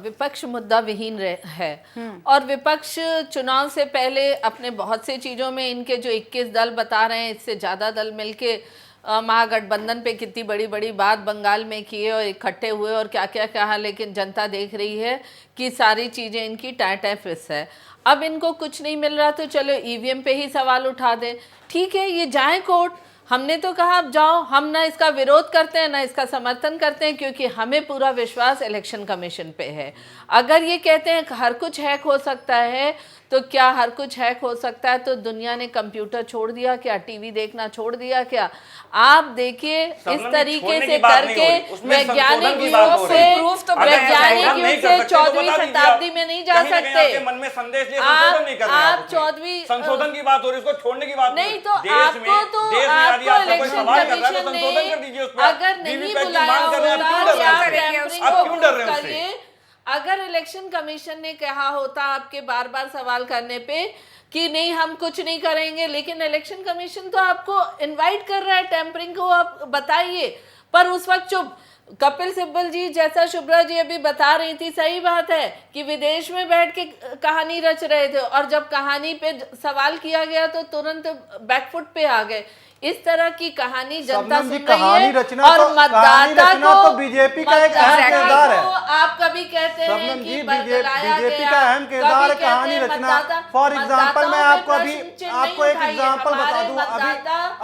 विपक्ष मुद्दा विहीन है और विपक्ष चुनाव से पहले अपने बहुत से चीज़ों में, इनके जो 21 दल बता रहे हैं, इससे ज़्यादा दल मिलके महागठबंधन पे कितनी बड़ी बड़ी बात बंगाल में किए और इकट्ठे हुए और क्या क्या कहा, लेकिन जनता देख रही है कि सारी चीज़ें इनकी टाटा फिस है। अब इनको कुछ नहीं मिल रहा तो चलो ईवीएम पे ही सवाल उठा दें, ठीक है, ये जाए कोर्ट। हमने तो कहा अब जाओ, हम ना इसका विरोध करते हैं ना इसका समर्थन करते हैं, क्योंकि हमें पूरा विश्वास इलेक्शन कमीशन पे है। अगर ये कहते हैं कि हर कुछ हैक हो सकता है, तो क्या हर कुछ हैक हो सकता है तो दुनिया ने कंप्यूटर छोड़ दिया क्या? टीवी देखना छोड़ दिया क्या? आप देखिए इस तरीके से करके वैज्ञानिक रूप से 14वीं शताब्दी में नहीं जा सकते। मन में संदेश आप 14वीं संशोधन की बात हो रही है, उसको छोड़ने की बात नहीं, तो आपको इलेक्शन कमीशन ने अगर नहीं बुलाया होता, अगर इलेक्शन कमीशन ने कहा होता आपके बार बार सवाल करने पे कि नहीं हम कुछ नहीं करेंगे, लेकिन इलेक्शन कमीशन तो आपको इनवाइट कर रहा है टेम्परिंग को, आप बताइए, पर उस वक्त चुप। कपिल सिब्बल जी, जैसा शुभ्रा जी अभी बता रही थी, सही बात है कि विदेश में बैठ के कहानी रच रहे थे और जब कहानी पे सवाल किया गया तो तुरंत बैकफुट पे आ गए। इस तरह की कहानी जनता सुन रही है और मतदाता को बीजेपी का एक अहम किरदार है। आप कभी कहते हैं कि बीजेपी का अहम किरदार है कहानी रचना। फॉर एग्जाम्पल मैं आपको एक एग्जाम्पल बता दूं,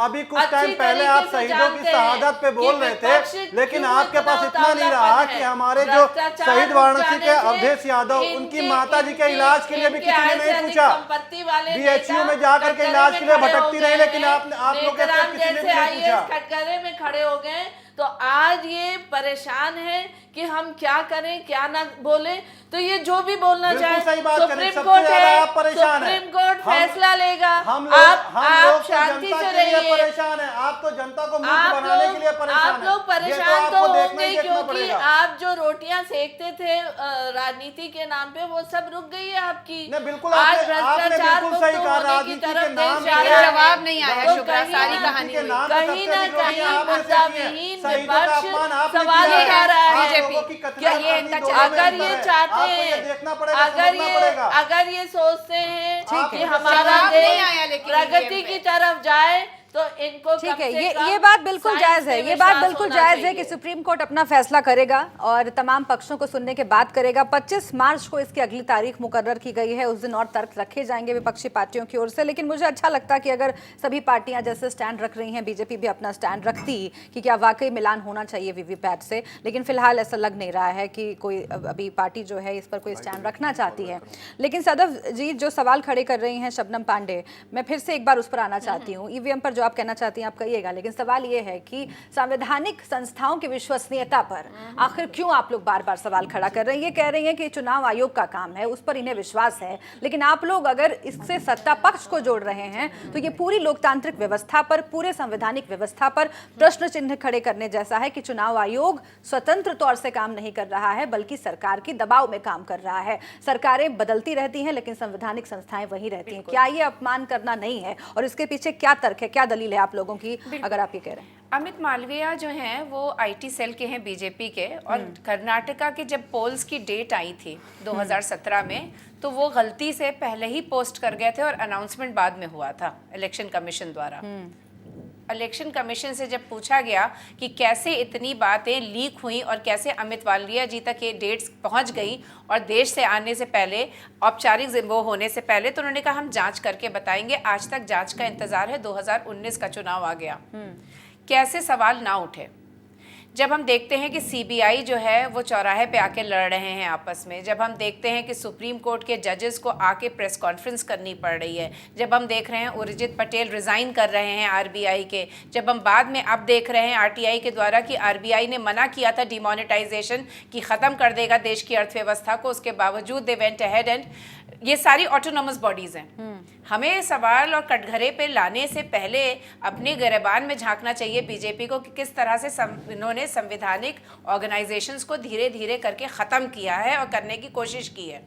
अभी कुछ टाइम पहले आप शहीदों की शहादत पे बोल रहे थे, लेकिन आपके पास इतना नहीं रहा कि हमारे जो शहीद वाराणसी के अवधेश यादव, उनकी माता जी के इलाज के लिए भी किसी ने नहीं पूछा। बीएचयू में जाकर के इलाज के लिए भटकती रही, लेकिन आप लोग जैसे आईएएस कटघरे में खड़े हो गए। तो आज ये परेशान है कि हम क्या करें क्या ना बोले। तो ये जो भी बोलना चाहे, सुप्रीम कोर्ट है, सुप्रीम कोर्ट फैसला लेगा। आप शांति से रहिए। परेशान है आप तो जनता को मूर्ख बनाने के लिए परेशान आप लोग परेशान तो होंगे क्योंकि आप जो रोटियां सेकते थे राजनीति के नाम पे वो सब रुक गई है आपकी। बिल्कुल आज भ्रष्टाचार मुक्त होने की तरफ देश जा रहा है। जवाब नहीं आया शुभ्रा, सारी कहानी कहीं ना कहीं मुद्दा विहीन विपक्ष सवाल उठा रहा है। अगर ये चाहते हैं, अगर ये सोचते हैं कि हमारा देश प्रगति की तरफ जाए तो इनको ठीक है। ये बात बिल्कुल जायज है, ये बात बिल्कुल जायज है कि सुप्रीम कोर्ट अपना फैसला करेगा और तमाम पक्षों को सुनने के बाद करेगा। 25 मार्च को इसकी अगली तारीख मुकर्रर की गई है, उस दिन और तर्क रखे जाएंगे विपक्षी पार्टियों की ओर से। लेकिन मुझे अच्छा लगता कि अगर सभी पार्टियां जैसे स्टैंड रख रही हैं, बीजेपी भी अपना स्टैंड रखती कि क्या वाकई मिलान होना चाहिए वीवीपैट से, लेकिन फिलहाल ऐसा लग नहीं रहा है कि कोई अभी पार्टी जो है इस पर कोई स्टैंड रखना चाहती है। लेकिन सदव जी जो सवाल खड़े कर रही हैं शबनम पांडे, मैं फिर से एक बार उस पर आना चाहती हूँ। ईवीएम पर जो आप कहना चाहती हैं आप कहिएगा, लेकिन सवाल ये है कि संवैधानिक संस्थाओं की विश्वसनीयता पर आखिर क्यों आप लोग बार बार सवाल खड़ा कर रहे हैं। ये कह रही हैं कि चुनाव आयोग का काम है, उस पर इन्हें विश्वास है, लेकिन आप लोग अगर इससे सत्ता पक्ष को जोड़ रहे हैं तो ये पूरी लोकतांत्रिक व्यवस्था पर, पूरे संवैधानिक व्यवस्था पर प्रश्न चिन्ह खड़े करने जैसा है कि चुनाव आयोग स्वतंत्र तौर से काम नहीं कर रहा है बल्कि सरकार की दबाव में काम कर रहा है। सरकारें बदलती रहती हैं लेकिन संवैधानिक संस्थाएं वही रहती हैं। क्या ये अपमान करना नहीं है और इसके पीछे क्या तर्क है, क्या दलील है आप लोगों की, अगर आप ये कह रहे हैं? अमित मालवीय जो हैं वो आईटी सेल के हैं बीजेपी के, और कर्नाटका के जब पोल्स की डेट आई थी 2017 में तो वो गलती से पहले ही पोस्ट कर गए थे और अनाउंसमेंट बाद में हुआ था इलेक्शन कमीशन द्वारा। इलेक्शन कमीशन से जब पूछा गया कि कैसे इतनी बातें लीक हुई और कैसे अमित मालवीय जी तक ये डेट्स पहुंच गई और देश से आने से पहले, औपचारिक वो होने से पहले, तो उन्होंने कहा हम जांच करके बताएंगे। आज तक जांच का इंतजार है, 2019 का चुनाव आ गया, कैसे सवाल ना उठे। जब हम देखते हैं कि सीबीआई जो है वो चौराहे पे आके लड़ रहे हैं आपस में, जब हम देखते हैं कि सुप्रीम कोर्ट के जजेस को आके प्रेस कॉन्फ्रेंस करनी पड़ रही है, जब हम देख रहे हैं उर्जित पटेल रिज़ाइन कर रहे हैं आरबीआई के, जब हम बाद में अब देख रहे हैं आरटीआई के द्वारा कि आरबीआई ने मना किया था डिमोनेटाइजेशन की ख़त्म कर देगा देश की अर्थव्यवस्था को, उसके बावजूद दे वेंट अहेड। एंड ये सारी ऑटोनोमस बॉडीज़ हैं। हमें सवाल और कटघरे पे लाने से पहले अपने गिरबान में झांकना चाहिए बीजेपी को कि किस तरह से इन्होंने संवैधानिक ऑर्गेनाइजेशंस को धीरे धीरे करके ख़त्म किया है और करने की कोशिश की है।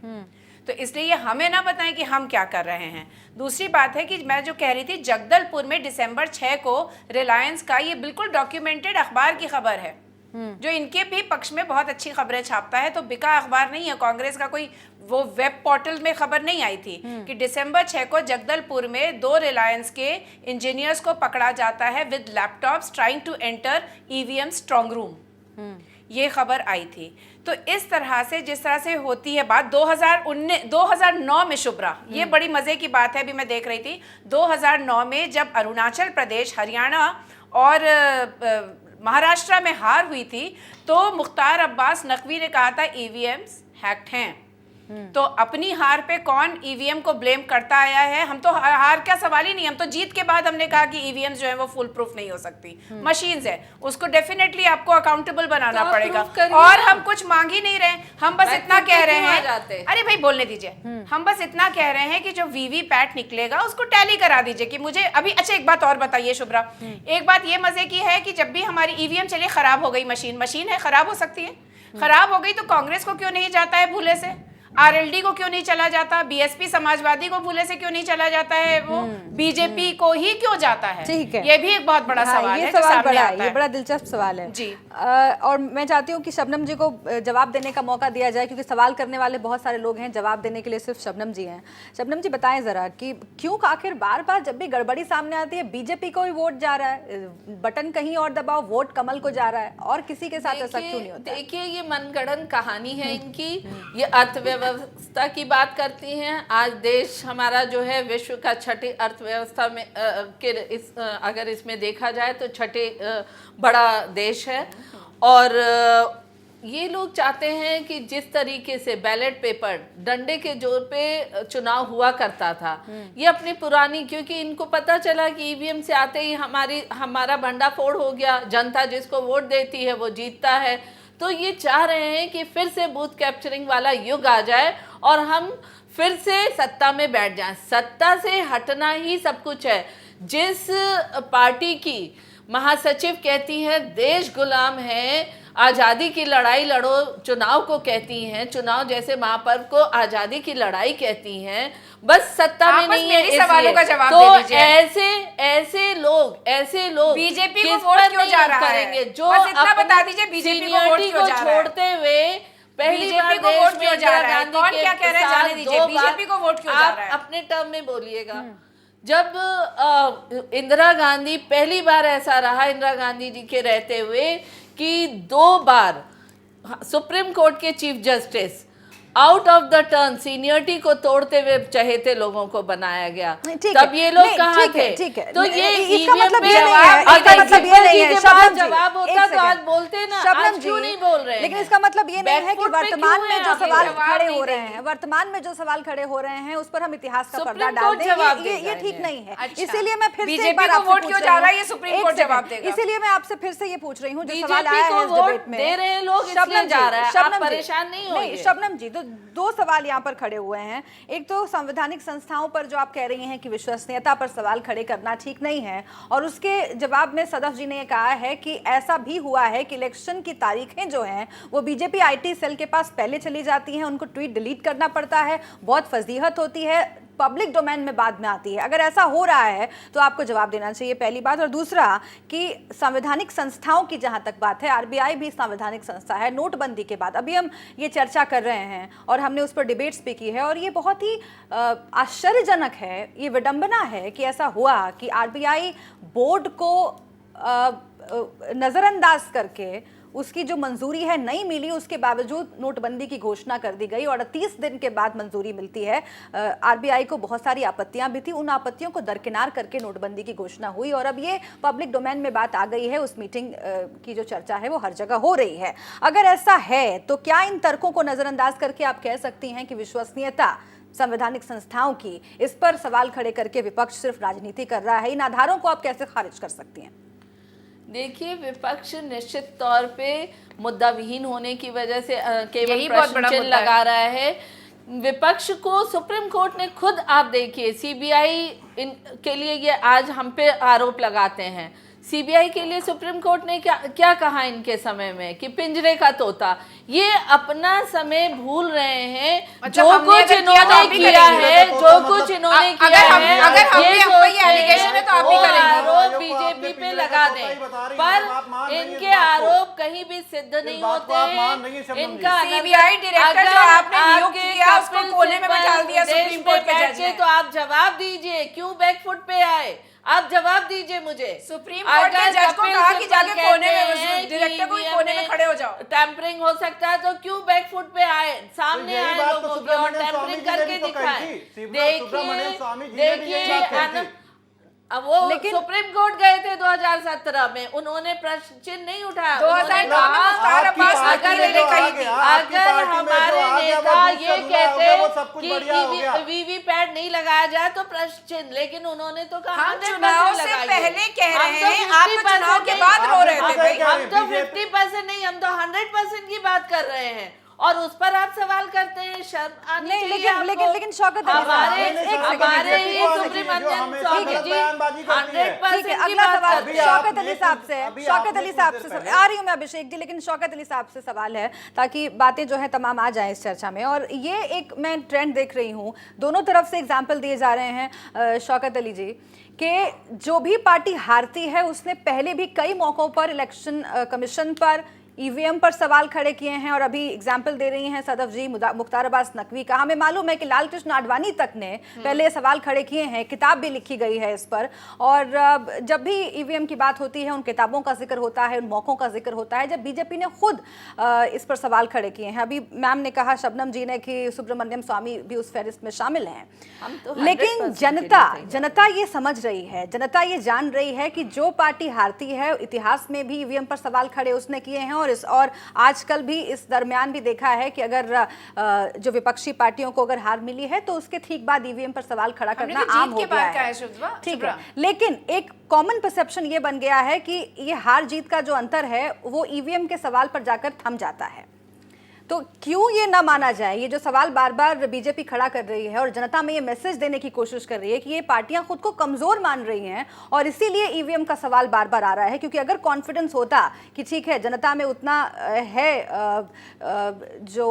तो इसलिए हमें ना बताएं कि हम क्या कर रहे हैं। दूसरी बात है कि मैं जो कह रही थी, जगदलपुर में दिसंबर 6 को रिलायंस का, ये बिल्कुल डॉक्यूमेंटेड अखबार की खबर है जो इनके भी पक्ष में बहुत अच्छी खबरें छापता है। तो बिका अखबार नहीं है, कांग्रेस का कोई वो वेब पोर्टल में खबर नहीं आई थी कि दिसंबर 6 को जगदलपुर में 2 रिलायंस के इंजीनियर्स को पकड़ा जाता है with laptops trying to enter EVM strong room. ये खबर आई थी। तो इस तरह से जिस तरह से होती है बात 2009 में शुभ्रा, ये बड़ी मजे की बात है, अभी मैं देख रही थी 2009 में जब अरुणाचल प्रदेश, हरियाणा और महाराष्ट्र में हार हुई थी तो मुख्तार अब्बास नकवी ने कहा था ईवीएम्स हैक्ड हैं। तो अपनी हार पे कौन ईवीएम को ब्लेम करता आया है? हम तो हार का सवाल ही नहीं, हम तो जीत के बाद हमने कहा कि ईवीएम जो है वो फुल प्रूफ नहीं हो सकती, मशीन्स है, उसको डेफिनेटली आपको अकाउंटेबल बनाना पड़ेगा। और हम कुछ मांग ही नहीं रहे, हम बस इतना कह रहे हैं, अरे भाई बोलने दीजिए, हम बस इतना कह रहे हैं कि जो वीवीपैट निकलेगा उसको टैली करा दीजिए कि मुझे अभी। अच्छा एक बात और बताइए शुभ्रा, एक बात ये मजे की है कि जब भी हमारी ईवीएम चलिए खराब हो गई, मशीन है, खराब हो सकती है, खराब हो गई तो कांग्रेस को क्यों नहीं जाता है भूले से? आरएलडी को क्यों नहीं चला जाता, बीएसपी समाजवादी को फूले से क्यों नहीं चला जाता है, वो बीजेपी को ही क्यों जाता है? ठीक है, ये भी एक बहुत बड़ा सवाल ये है जो सवाल सामने बड़ा आता है, ये है। बड़ा दिलचस्प सवाल है जी। और मैं चाहती हूँ कि शबनम जी को जवाब देने का मौका दिया जाए, क्योंकि सवाल करने वाले बहुत सारे लोग हैं, जवाब देने के लिए सिर्फ शबनम जी हैं। शबनम जी बताएं जरा कि क्यों आखिर बार बार जब भी गड़बड़ी सामने आती है बीजेपी को ही वोट जा रहा है, बटन कहीं और दबाओ वोट कमल को जा रहा है, और किसी के साथ ऐसा क्यों नहीं होता? देखिए ये मनगढ़ंत कहानी है इनकी। ये अर्थव्यवस्था की बात करती हैं। आज देश हमारा जो है विश्व का छठी अर्थव्यवस्था में अगर इसमें देखा जाए तो छठे बड़ा देश है। और ये लोग चाहते हैं कि जिस तरीके से बैलेट पेपर डंडे के जोर पे चुनाव हुआ करता था, ये अपनी पुरानी, क्योंकि इनको पता चला कि ईवीएम से आते ही हमारा भंडाफोड़ हो गया, जनता जिसको वोट देती है वो जीतता है, तो ये चाह रहे हैं कि फिर से बूथ कैप्चरिंग वाला युग आ जाए और हम फिर से सत्ता में बैठ जाएं। सत्ता से हटना ही सब कुछ है। जिस पार्टी की महासचिव कहती है देश गुलाम है, आज़ादी की लड़ाई लड़ो, चुनाव को कहती हैं, चुनाव जैसे महापर्व को आज़ादी की लड़ाई कहती हैं, बस सत्ता में नहीं है, सवालों का जवाब तो दे दीजिए। ऐसे लोग बीजेपी को वोट क्यों जा रहा है? जो बस इतना बता दीजिए, बीजेपी को वोट क्यों जा रहा है? छोड़ते हुए पहली बार बीजेपी को वोट क्यों जा रहा है? कौन क्या कह रहा है जाने दीजिए, बीजेपी को वोट क्यों जा रहा है? आप अपने टर्म में बोलिएगा। जब इंदिरा गांधी, पहली बार ऐसा रहा इंदिरा गांधी जी के रहते हुए कि 2 बार सुप्रीम कोर्ट के chief justice out of the turn seniority को तोड़ते हुए चहेते लोगों को बनाया गया, तब ये लोग कहाँ थे? ठीक है, तो ये इसका मतलब ये जवाब, नहीं है, इसका मतलब ये नहीं है शबनम जी, जवाब होता तो आज बोलते ना, आज क्यों नहीं बोल रहे हैं? लेकिन इसका मतलब ये नहीं है कि वर्तमान में जो सवाल खड़े हो रहे देंगे। हैं, वर्तमान में जो सवाल खड़े हो रहे हैं उस पर हम इतिहास का पर्दा सुप्रीम डाल कोर्ट जवाब दें, देगा ये ठीक इन्हें। नहीं है। अच्छा। इसीलिए मैं फिर से एक बीजेपी बार को आपसे वोट पूछ क्यों रही जा रहा है, हूं, ये सुप्रीम एक कोर्ट सेकंड, जवाब देगा। इसीलिए मैं आपसे फिर से ये पूछ रही हूँ जो सवाल बीजेपी आया को है इस वोट डिबेट में। दे रहे हैं लोग, इसलिए शबनम जा रहा है, आप शबनम जी, परेशान नहीं होइए। शबनम जी, तो 2 सवाल यहाँ पर खड़े हुए हैं। एक तो संवैधानिक संस्थाओं पर जो आप कह रही हैं कि विश्वसनीयता पर सवाल खड़े करना ठीक नहीं है, और उसके जवाब में सदफ जी ने ये कहा है कि ऐसा भी हुआ है कि इलेक्शन की तारीखें जो हैं वो बीजेपी आईटी सेल के पास पहले चली जाती हैं, उनको ट्वीट डिलीट करना पड़ता है, बहुत फजीहत होती है, पब्लिक डोमेन में बाद में आती है। अगर ऐसा हो रहा है तो आपको जवाब देना चाहिए, पहली बात। और दूसरा कि संवैधानिक संस्थाओं की जहां तक बात है, आरबीआई भी संवैधानिक संस्था है। नोटबंदी के बाद अभी हम ये चर्चा कर रहे हैं और हमने उस पर डिबेट्स भी की है, और ये बहुत ही आश्चर्यजनक है, ये विडंबना है कि ऐसा हुआ कि आरबीआई बोर्ड को नज़रअंदाज करके उसकी जो मंजूरी है नहीं मिली, उसके बावजूद नोटबंदी की घोषणा कर दी गई, और 30 दिन के बाद मंजूरी मिलती है। आरबीआई को बहुत सारी आपत्तियां भी थी, उन आपत्तियों को दरकिनार करके नोटबंदी की घोषणा हुई, और अब ये पब्लिक डोमेन में बात आ गई है। उस मीटिंग की जो चर्चा है वो हर जगह हो रही है। अगर ऐसा है तो क्या इन तर्कों को नजरअंदाज करके आप कह सकती हैं कि विश्वसनीयता संवैधानिक संस्थाओं की, इस पर सवाल खड़े करके विपक्ष सिर्फ राजनीति कर रहा है? इन आधारों को आप कैसे खारिज कर सकती हैं? देखिए, विपक्ष निश्चित तौर पे मुद्दा विहीन होने की वजह से केवल यही बहुत बड़ा प्रश्न चिन्ह मुद्दा लगा रहा है। विपक्ष को सुप्रीम कोर्ट ने खुद, आप देखिए, सीबीआई के लिए ये आज हम पे आरोप लगाते हैं, सीबीआई के लिए सुप्रीम कोर्ट ने क्या कहा इनके समय में कि पिंजरे का तोता। ये अपना समय भूल रहे हैं। अच्छा, जो कुछ इन्होंने किया है, जो कुछ इन्होंने किया है, अगर हम ये एलिगेशन है तो आप भी करेंगे। आरोप बीजेपी पे लगा दें, पर इनके आरोप कहीं भी सिद्ध नहीं होते हैं। इनका सीबीआई डायरेक्टर जो आपने नियुक्त किया उसको कोने में बैठा दिया सुप्रीम कोर्ट के जज ने। तो आप जवाब दीजिए, क्यों बैकफुट पे आए? आप जवाब दीजिए मुझे। सुप्रीम कोर्ट के जज को कहा कि जाके कोने में, डायरेक्टर को कोने में खड़े हो जाओ। टैंपरिंग हो सकता है तो क्यों बैकफुट पे आए? सामने आए लोगों के और टैंपरिंग करके दिखाए। देखिए, अब वो सुप्रीम कोर्ट गए थे 2017 में, उन्होंने प्रश्न चिन्ह नहीं उठाया। 2009 में मुख्तार अब्बास अगर हमारे नेता ये कहते कि वीवीपैट नहीं लगाया जाए तो प्रश्न चिन्ह, लेकिन उन्होंने तो कहा हम चुनाव से पहले कह रहे हैं, आप तो चुनाव के बाद रो रहे थे भाई। हम तो 50% नहीं, हम तो 100% की बात कर रहे हैं, और उस पर आप सवाल करते हैं में शर्म आनी नहीं, चाहिए लेकिन आपको। लेकिन लेकिन शौकत अली साहब, हमारे नहीं, नहीं, हमारे नहीं, ही नहीं, सुब्रमण्यम हमेशा स्वामी गलत जी बयानबाजी करती है। 100% ठीक है, की अगला बात सवाल करते हैं। शौकत अली साहब से, अभी शौकत आपने अली कुछ साहब देर से पहले- आ रही हूँ मैं अभिषेक जी, लेकिन शौकत अली साहब से सवाल है ताकि बातें जो है तमाम आ जाएं इस चर्चा में। और ये एक मैं ट्रेंड देख रही हूँ, दोनों तरफ से एग्जाम्पल दिए जा रहे हैं शौकत अली जी, कि जो भी पार्टी हारती है उसने पहले भी कई मौकों पर इलेक्शन कमीशन पर, ईवीएम पर सवाल खड़े किए हैं। और अभी एग्जाम्पल दे रही हैं सदफ जी, मुख्तार अब्बास नकवी का। हमें मालूम है कि लाल कृष्ण आडवाणी तक ने पहले सवाल खड़े किए हैं, किताब भी लिखी गई है इस पर। और जब भी ईवीएम की बात होती है उन किताबों का जिक्र होता है, उन मौकों का जिक्र होता है जब बीजेपी ने खुद इस पर सवाल खड़े किए हैं। अभी मैम ने कहा, शबनम जी ने, कि सुब्रमण्यम स्वामी भी उस फहरिस्त में शामिल हैं। हम तो लेकिन 100% जनता ये समझ रही है, जनता ये जान रही है कि जो पार्टी हारती है, इतिहास में भी ईवीएम पर सवाल खड़े उसने किए हैं और आजकल भी इस दरमियान भी देखा है कि अगर जो विपक्षी पार्टियों को अगर हार मिली है तो उसके ठीक बाद ईवीएम पर सवाल खड़ा करना आम हो गया है। ठीक है, लेकिन एक कॉमन परसेप्शन ये बन गया है कि ये हार जीत का जो अंतर है वो ईवीएम के सवाल पर जाकर थम जाता है। तो क्यों ये ना माना जाए, ये जो सवाल बार बार बीजेपी खड़ा कर रही है और जनता में ये मैसेज देने की कोशिश कर रही है कि ये पार्टियां खुद को कमजोर मान रही हैं और इसीलिए ईवीएम का सवाल बार बार आ रहा है। क्योंकि अगर कॉन्फिडेंस होता कि ठीक है जनता में उतना है जो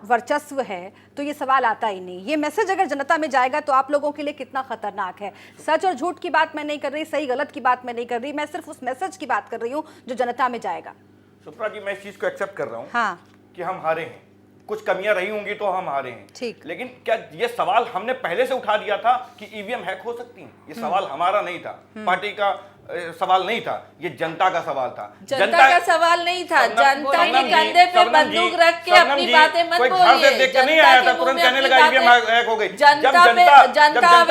वर्चस्व है तो ये सवाल आता ही नहीं। ये मैसेज अगर जनता में जाएगा तो आप लोगों के लिए कितना खतरनाक है। सच और झूठ की बात मैं नहीं कर रही, सही गलत की बात मैं नहीं कर रही, मैं सिर्फ उस मैसेज की बात कर रही हूँ जो जनता में जाएगा। सुप्रा जी, मैं इस चीज को एक्सेप्ट कर रहा हूँ हाँ, कि हम हारे हैं, कुछ कमियां रही होंगी तो हम हारे हैं। ठीक। लेकिन क्या ये सवाल हमने पहले से उठा दिया था कि ईवीएम हैक हो सकती है? ये सवाल हमारा नहीं था, पार्टी का सवाल नहीं था, ये जनता का सवाल था। जनता का सवाल नहीं था। जनता के कंधे पे बंदूक रख के अपनी बातें मत बोलिए। देखकर नहीं आया था, तुरंत कहने लगा ईवीएम हैक हो गई। जनता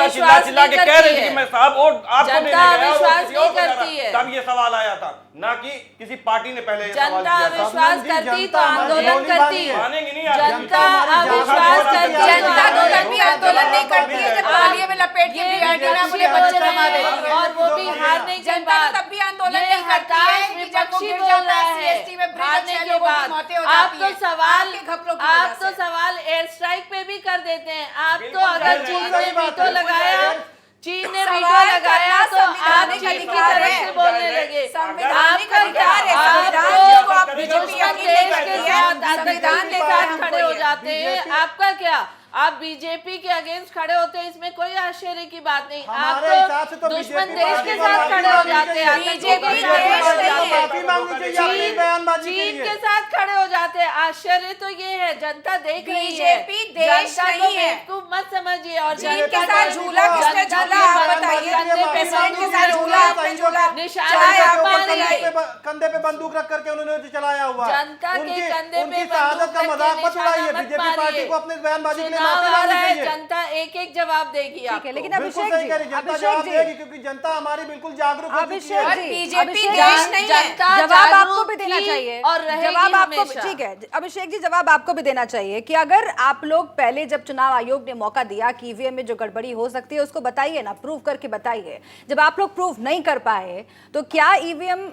चिल्ला चिल्ला के कह रही थी कि मैं साहब और आपको देने गया, विश्वास नहीं करती है, तब ये सवाल आया था, ना कि किसी पार्टी ने पहले ये सवाल जनता किया था। विश्वास करती तो आंदोलन करती है। मानेंगे नहीं आप। जनता अविश्वास करती है, जनता तो जब भी आंदोलन नहीं करती है, जब तालिये में लपेट के बिहार में अपने बच्चे जमा देती है, और वो भी हारने के जनता बाद। तो तब भी आंदोलन ये नहीं करती है हताश कि विपक्षी जब बोल गिर रहा जाता है CST में ब्रिज हारने छह के लोगों की बाद। मौतें हो आप जाती तो हैं। सवाल आपके घपलों की आप वजह तो से। सवाल एयर स्ट्राइक पे भी कर देते हैं। आप तो बिल्कुल अगर सही चीन बात ने है, वीटो बिल्कुल लगाया, सही है। चीन ने सवाल वीटो लगाया करना तो आप संविधानिक चीन की अधिकार तरफ है। से बोलने लगे। संविधानिक आपका अधिकार है, आप संविधान तो को आप बीजेपी दुश्मन अकेले देश करती के है, साथ संविधान के देता साथ है खड़े हमको हो ये। जाते हैं। आपका क्या, आप बीजेपी के अगेंस्ट खड़े होते हैं, इसमें कोई आश्चर्य की बात नहीं। आप हमारे हिसाब से तो तो दुश्मन बीजेपी देश के पार्टी को साथ माफी खड़े हो मांगनी जाते हैं। चाहिए। बीजेपी आतंकवादी देश खड़े हो नहीं जाते है। हैं। माफी मांगनी चाहिए अपनी बयानबाजी के चीन लिए। के साथ खड़े हो जाते हैं। आश्चर्य तो ये है, जनता देख रही है। बीजेपी देश जनता को नहीं है। बेवकूफ मत समझिए। और चीन जनता के साथ को- झूला किसने जनता झूला, के आप कंधे बताइए। पे प्रेसिडेंट के बंदूक साथ रख झूला, के आपने झूला। निशाना चाहे आप मान मान लिए। कंधे पे बंदूक रख करके उन्होंने जो चलाया हुआ है। जनता के उनकी- कंधे पे उनकी बंदूक शहादत का रख के मजाक मत निशाना उड़ाइए। मत बीजेपी मारिए। पार्टी को अपने बयानबाजी के लिए चुनाव माफी आ मांगनी रहा है, चाहिए। जनता एक एक जवाब देगी ठीक है, आपको। लेकिन बिल्कुल अभिषेक सही जी, कह रही, जनता अभिषेक जवाब जी, देगी क्योंकि जनता हमारी बिल्कुल जागरूक हो चुकी अभिषेक है। जी, बीजेपी अभिषेक देश जी, नहीं है। जनता जवाब आपको जागरूक भी देना थी चाहिए और रहेगी जवाब आपको हमेशा। ठीक है अभिषेक जी, जवाब आपको भी देना चाहिए कि अगर आप लोग पहले जब चुनाव आयोग ने मौका दिया कि ईवीएम में जो गड़बड़ी हो सकती है उसको बताइए ना, प्रूव करके बताइए। जब आप लोग प्रूव नहीं कर पाए तो क्या ईवीएम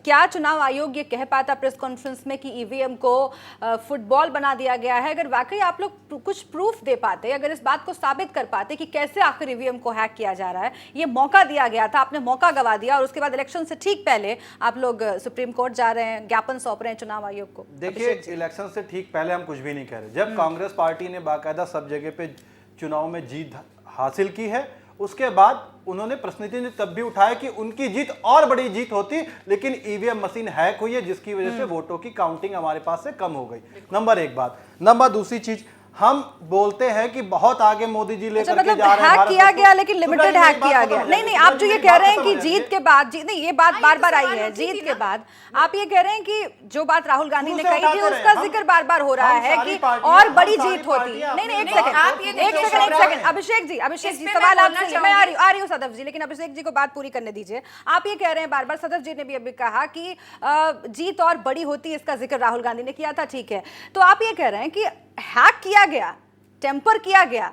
क्या चुनाव आयोग ये कह पाता प्रेस कॉन्फ्रेंस में कि ईवीएम को फुटबॉल बना दिया गया है? अगर वाकई आप लोग कुछ प्रूफ दे पाते, अगर इस बात को साबित कर पाते कि कैसे आखिर ईवीएम को हैक किया जा रहा है, ये मौका दिया गया था, आपने मौका गवा दिया और उसके बाद इलेक्शन से ठीक पहले आप लोग सुप्रीम कोर्ट जा रहे हैं, ज्ञापन सौंप रहे हैं चुनाव आयोग को। देखिए, इलेक्शन से ठीक पहले हम कुछ भी नहीं कह रहे। जब कांग्रेस पार्टी ने बाकायदा सब जगह पे चुनाव में जीत हासिल की है, उसके बाद उन्होंने प्रश्न ने तब भी उठाया कि उनकी जीत और बड़ी जीत होती, लेकिन ईवीएम मशीन हैक हुई है जिसकी वजह से वोटों की काउंटिंग हमारे पास से कम हो गई। नंबर एक बात। नंबर दूसरी चीज, हम बोलते हैं कि बहुत आगे मोदी जी लेकर के जा रहे हैं। हैक किया गया लेकिन लिमिटेड हैक किया गया। नहीं नहीं, आप जो ये कह रहे हैं कि जीत के बाद, नहीं ये बात बार बार आई है, जीत के बाद आप ये कह रहे हैं कि जो बात राहुल गांधी ने कही थी उसका जिक्र बार बार हो रहा है कि और बड़ी जीत होती। नहीं नहीं, एक सेकंड अभिषेक जी सवाल आपसे, मैं आ रही हूँ सदफ जी, लेकिन अभिषेक जी को बात पूरी करने दीजिए। आप ये कह रहे हैं बार बार, सदफ जी ने भी अभी कहा कि जीत और बड़ी होती, इसका जिक्र राहुल गांधी ने किया था, ठीक है। तो आप ये कह रहे हैं कि हैक किया गया, टेम्पर किया गया,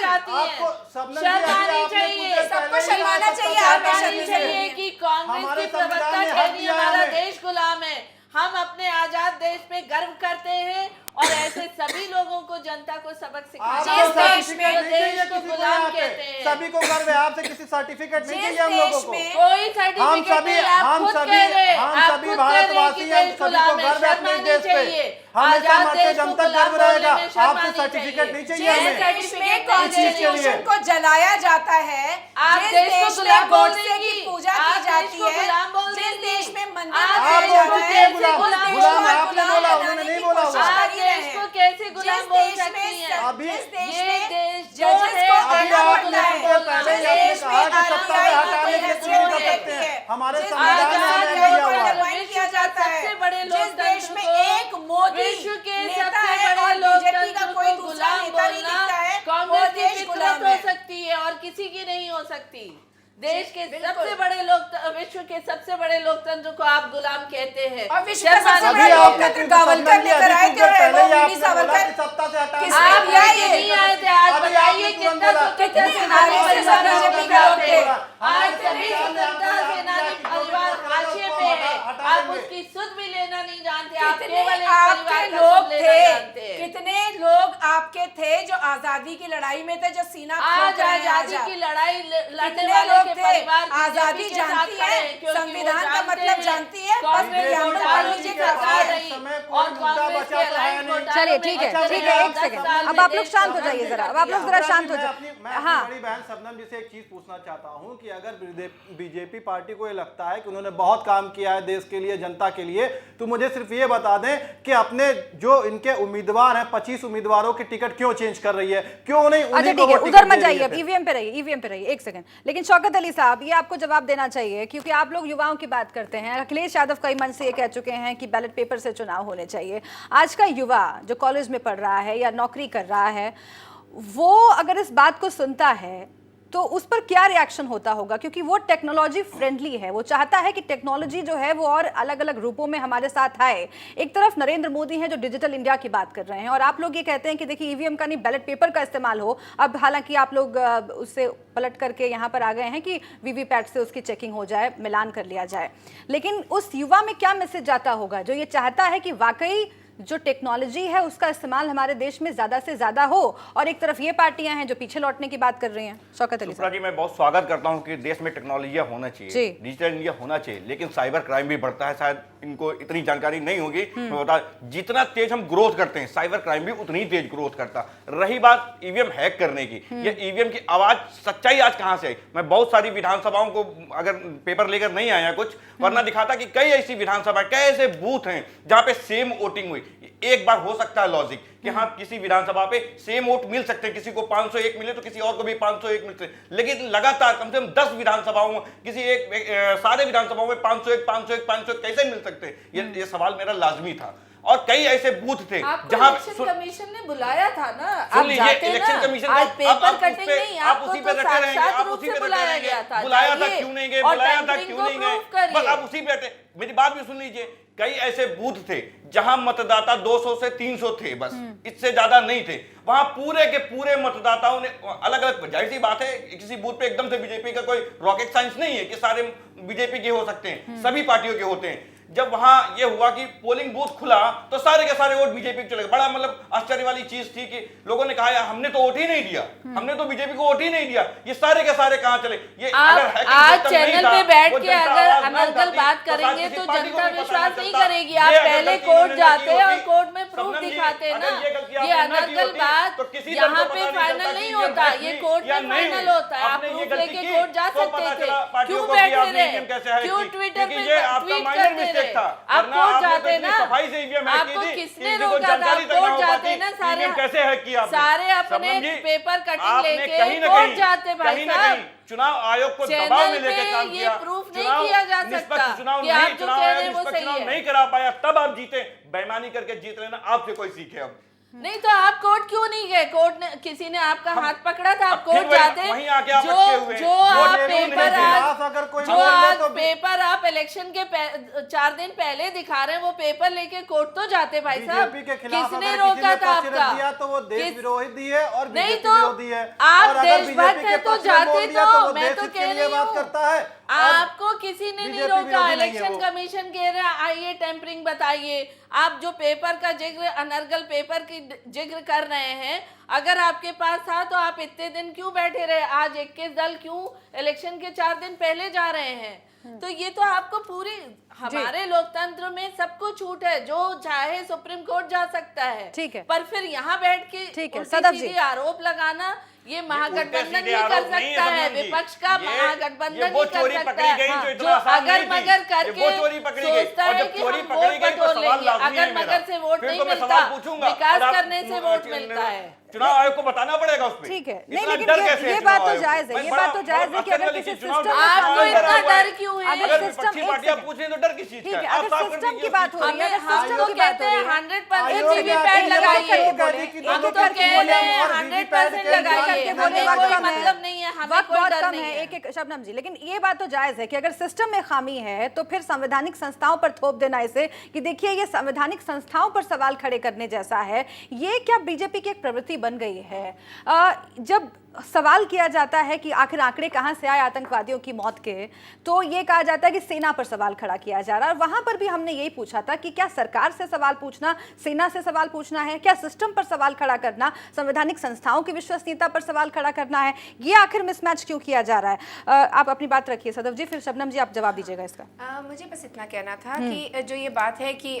चाहती आपको हैं। सबने शर्म आनी आपने चाहिए। कुछ देर सबको पहले ही शर्माना कहा चाहिए। सबका कांग्रेस हमारे की संविधान प्रवक्ता ने कह हक रही है दिया है हमारा हमें। देश गुलाम है। हम अपने आजाद देश पे गर्व करते हैं और ऐसे सभी लोगों को, जनता को सबक सिखाते हैं। आपको देश सर्टिफिकेट में नहीं चाहिए देश को किसी को गुलाम यहाँ पे। कहते हैं। सभी को गर्व है, आपसे किसी सर्टिफिकेट नहीं जिस चाहिए हम लोगों देश को। में कोई सर्टिफिकेट नहीं, आप खुद कह रहे हैं, हम आप सभी खुद कह रहे हैं कि भारतवासी हैं, देश सभी को गुलाम है, गर्व है शर्म अपने आनी देश पे। चाहिए। हमेशा आजाद मरते देश दम को तक गुलाम गर्व रहेगा। बोलने में शर्म आपसे आनी सर्टिफिकेट चाहिए। नहीं चाहिए जिस हमें। देश में चाहिए। कॉन्स्टिट्यूशन को जलाया जाता है, आप जिस देश को देश गुलाम में बोल गोडसे की देंगी, पूजा आप की देश जाती को है, गुलाम बोल जिस देंगी। देश में मंदिर आप बनाए देश जाते को हैं, कैसे उस गुलाम देश गुलाम को आपने गुलाम बोला, बनाने उन्होंने की नहीं बोला कोशिश हुआ। आप कर ही रहे देश हैं। को कैसे गुलाम जिस बोल देश सकती में हैं? अभी- जिस देश ये में देश जो जजेस है, को अभी देना आप पड़ता है, लोगों को पहले जिस ही आपने देश कहा में कि सत्ता RBI से हटाने के लिए कुछ नहीं कर रहती सकते है, हैं। हमारे जिस संविधान देश ने में हमें RBI दिया को हुआ है। undermine किया जाता है, सबसे बड़े जिस देश में एक मोदी विश्व के नेता सबसे है बड़े और बीजेपी का लोकतंत्र कोई को दूसरा गुलाम नेता नहीं बोलना दिखता है, वो कांग्रेस की देश गुलाम फितरत हो है। सकती है और किसी की नहीं हो सकती। देश के बिल्कुल। सबसे बड़े विश्व के सबसे बड़े लोकतंत्र को आप गुलाम कहते हैं। और विश्व का सबसे शर्म बड़ा आनी अभी आपने लोकतंत्र क्यों कावलकर समझ लिया? लेकर आए अभी थे, कुछ देर पहले ही वो आपने बोला सावरकर कि सत्ता से हटाने किसने आप दिया लेके ये? नहीं आए थे, आज अभी बताइए आपने तुरंत कितना बोला। स्वतंत्रता कितने सेनानी नारे से परिवार बीजेपी के का लोग थे। थे? आज सभी स्वतंत्रता सेनानी परिवार हाशिए पे है। आप उसकी सुध भी लेना नहीं जानते, आप कितने केवल एक आपके परिवार का लोग सुध लेना जानते थे, हैं। कितने लोग आपके थे जो आजादी की लड़ाई में थे, जो सीना आज ठोक रहे हैं आजादी आज। की लड़ाई लड़ने कितने वाले लोग के थे? परिवार आजादी बीजेपी के साथ जानती खड़े है, हैं, क्योंकि वो संविधान का जानते मतलब हैं, जानती है, कांग्रेस बस घोटाले पार्टी की के सरकार पास रही समय कोई और मुद्दा कांग्रेस बचा के तो है अलाइन नहीं। घोटालों चलिए में ठीक है, अच्छा ठीक रहे है, हैं, एक 10 सेकंड। साल अब में आप लोग देश शांत को हो जाइए बंद जरा, कर अब आप लोग दिया। जरा शांत हो मैं जाइए। अपनी हाँ, बड़ी बहन शबनम जी से एक चीज पूछना चाहता हूं कि अगर बीजेपी पार्टी को ये लगता है कि उन्होंने बहुत काम किया है देश के लिए, जनता के लिए, तो मुझे सिर्फ ये बता दें कि अपने जो इनके उम्मीदवार हैं, 25 उम्मीदवारों के टिकट क्यों चेंज कर रही है, क्यों नहीं अच्छा उन्हीं ठीक है, को उधर मत जाइए, अब ईवीएम पे रहिए, ईवीएम पे रहिए, एक सेकंड। लेकिन शौकत अली साहब, ये आपको जवाब देना चाहिए क्योंकि आप लोग युवाओं की बात करते हैं। अखिलेश यादव कई मंच से ये कह चुके हैं कि बैलेट पेपर से चुनाव होने चाहिए। आज का युवा जो कॉलेज में पढ़ रहा है या नौकरी कर रहा है, वो अगर इस बात को सुनता है तो उस पर क्या रिएक्शन होता होगा? क्योंकि वो टेक्नोलॉजी फ्रेंडली है, वो चाहता है कि टेक्नोलॉजी जो है वो और अलग अलग रूपों में हमारे साथ आए। एक तरफ नरेंद्र मोदी हैं जो डिजिटल इंडिया की बात कर रहे हैं और आप लोग ये कहते हैं कि देखिए ईवीएम का नहीं बैलेट पेपर का इस्तेमाल हो। अब हालांकि आप लोग उससे पलट करके यहाँ पर आ गए हैं कि वीवीपैट से उसकी चेकिंग हो जाए, मिलान कर लिया जाए, लेकिन उस युवा में क्या मैसेज जाता होगा जो ये चाहता है कि वाकई जो टेक्नोलॉजी है उसका इस्तेमाल हमारे देश में ज्यादा से ज्यादा हो, और एक तरफ ये पार्टियां हैं जो पीछे लौटने की बात कर रही हैं? शौकत अली सुप्रा जी, मैं बहुत स्वागत करता हूं कि देश में टेक्नोलॉजी होना चाहिए, जी। डिजिटल इंडिया होना चाहिए, लेकिन साइबर क्राइम भी बढ़ता है। शायद इनको इतनी जानकारी नहीं होगी, मैं बता, जितना तेज हम ग्रोथ करते हैं साइबर क्राइम भी उतनी ही तेज ग्रोथ करता। रही बात ईवीएम हैक करने की, ये ईवीएम की आवाज, सच्चाई आज कहां से आई? मैं बहुत सारी विधानसभाओं को अगर पेपर लेकर नहीं आया कुछ, वरना दिखाता कि कई ऐसी विधानसभा, कई ऐसे बूथ हैं जहां पे सेम वोटिंग हुई। एक बार हो सकता है लॉजिक कि हाँ किसी विधानसभा पे सेम वोट मिल सकते हैं, किसी को 501 मिले तो किसी और को भी 501 मिलते हैं, लेकिन लगातार कम से कम 10 विधानसभाओं में, किसी एक सारे विधानसभाओं में 501 कैसे मिल सकते हैं? ये सवाल मेरा लाजमी था। और कई ऐसे बूथ थे जहां इलेक्शन कमीशन ने बुलाया था ना, सुन आप लीजिए, जाते इलेक्शन ना, कमीशन आज को पेपर कटिंग नहीं, आप आपको उसी तो पे रटे रहेंगे, साक्षात आप रूप उसी से पे रटे बुलाया रहेंगे, गया था। बुलाया था जाइए क्यों नहीं गए, और बुलाया था tampering क्यों को नहीं गए, prove करिए। बस आप उसी पे रटे। मेरी बात भी सुन लीजिए, कई ऐसे बूथ थे जहां मतदाता 200 से 300 थे, बस इससे ज्यादा नहीं थे। वहां पूरे के पूरे मतदाताओं ने अलग अलग, जाहिर सी बात है किसी बूथ पे एकदम से बीजेपी का कोई रॉकेट साइंस नहीं है कि सारे बीजेपी के हो सकते हैं, सभी पार्टियों के होते हैं। जब वहां ये हुआ कि पोलिंग बूथ खुला तो सारे के सारे वोट बीजेपी को चले गए। बड़ा मतलब आश्चर्य वाली चीज थी कि लोगों ने कहा यार हमने तो वोट ही नहीं दिया, हमने तो बीजेपी को वोट ही नहीं दिया, ये सारे के सारे कहां चले? ये आज चैनल पे बैठ के अगर अनर्गल बात करेंगे तो जनता विश्वास नहीं करेगी। आप पहले कोर्ट जाते और कोर्ट में प्रूफ दिखाते ना। ये अनर्गल बात यहाँ पे फाइनल नहीं होता, ये कोर्ट में फाइनल होता है। आप प्रूफ लेके कोर्ट जा सकते थे, क्यों बैठे रहे, क्यों ट्विटर पे ट्वीट करते रहे? आप कोर्ट जाते ना, आपको किसने रोका था? आप कोर्ट जाते ना, सारे अपने पेपर कटिंग लेके कोर्ट जाते भाई साहब। चुनाव आयोग को दबाव में लेकर काम ये किया, प्रूफ नहीं किया जा सकता चुनाव कि आप जो कह रहे हैं वो निष्पक्ष सही चुनाव है। नहीं करा पाया, तब आप जीते। बेईमानी करके जीत लेना, आपसे कोई सीखे। अब नहीं तो आप कोर्ट क्यों नहीं गए? कोर्ट ने, किसी ने आपका हाथ पकड़ा था, आप कोर्ट फिर जाते। वहीं आके आप जो अटके हुए। जो आप वोट पेपर नहीं आज दिया, अगर कोई जो बोल दे आज तो पेपर आप इलेक्शन के 4 दिन पहले दिखा रहे हैं, वो पेपर लेके कोर्ट तो जाते भाई साहब। बीजेपी के खिलाफ किसने अगर रोका किसी था ने पक्ष रख आपका? दिया तो वो देश विरोधी है और नहीं बीजेपी तो विरोधी है। आप और अगर देशभक्त बीजेपी हैं के तो पक्ष में बोल जाते दिया तो, वो मैं देश तो हित के कह लिए रही बात हूँ करता है। आपको किसी ने नहीं बीजेपी रोका। विरोधी नहीं है इलेक्शन वो। कमीशन कह रहा है आइए टेम्परिंग बताइए। आप जो पेपर का जिक्र, अनर्गल पेपर की जिक्र कर रहे हैं, अगर आपके पास था तो आप इतने दिन क्यों बैठे रहे? आज 21 दल क्यों इलेक्शन के 4 दिन पहले जा रहे हैं? तो ये तो आपको पूरी, हमारे लोकतंत्र में सबको छूट है, जो चाहे सुप्रीम कोर्ट जा सकता है। ठीक है। पर फिर यहाँ बैठ के ठीक है, उल्टी सदफ जी। सीधी आरोप लगाना, ये महागठबंधन सीधे नहीं कर आरोप नहीं है सकता है, सबनम जी। विपक्ष का ये महागठबंधन वो नहीं कर चोरी सकता पकड़ी है। गई जो जो इतना आसान अगर नहीं थी। मगर ये करके वो चोरी पकड़ी गई सोचता और है जब कि चोरी हम पकड़ी वोट गई तो बटोर सवाल लेंगे, लाजमी है अगर मेरा। मगर से वोट फिर नहीं तो मैं मिलता, सवाल पूछूंगा विकास और आप करने से वोट मिलता है। चुनाव आयोग को बताना पड़ेगा उस पे। ठीक है, नहीं इतना लेकिन डर कैसे ये है बात चुनाव तो आयोग को? जायज है, मैं ये बड़ा- बात तो जायज है कि बड़ा अगर आश्चर्य किसी चुनाव सिस्टम आपको में इतना खामी डर है, क्यों है? अगर अगर सिस्टम विपक्षी एक पार्टियां सेकंड, पूछ रही हैं तो डर किस चीज ठीक का है, है? आप अगर साफ कर सिस्टम की दीजिए बात उस हो चीज रही है, हमें अगर हम सिस्टम तो की बात कहते हो रही हैं है, 100% आयोग वीवीपैट ने लगाइए। आयोग कह दी कि हम तो दोनों कह रहे हैं और 100% वीवीपैट लगाइए, के हमें वक्त कोई कम है। मतलब नहीं है, हमें वक्त कोई बहुत डर कम नहीं है। है। एक शबनम जी, लेकिन ये बात तो जायज है कि अगर सिस्टम में खामी है तो फिर संवैधानिक संस्थाओं पर थोप देना इसे कि देखिए ये संवैधानिक संस्थाओं पर सवाल खड़े करने जैसा है, ये क्या बीजेपी की एक प्रवृत्ति बन गई है? जब सवाल किया जाता है कि आखिर आंकड़े कहां से आए आतंकवादियों की मौत के, तो ये कहा जाता है कि सेना पर सवाल खड़ा किया जा रहा है। और वहां पर भी हमने यही पूछा था कि क्या सरकार से सवाल पूछना, सेना से सवाल पूछना है, क्या सिस्टम पर सवाल खड़ा करना, संवैधानिक संस्थाओं की विश्वसनीयता पर सवाल खड़ा करना है? ये आखिर मिसमैच क्यों किया जा रहा है? आप अपनी बात रखिए सदफ जी, फिर शबनम जी आप जवाब दीजिएगा इसका। मुझे बस इतना कहना था कि जो ये बात है कि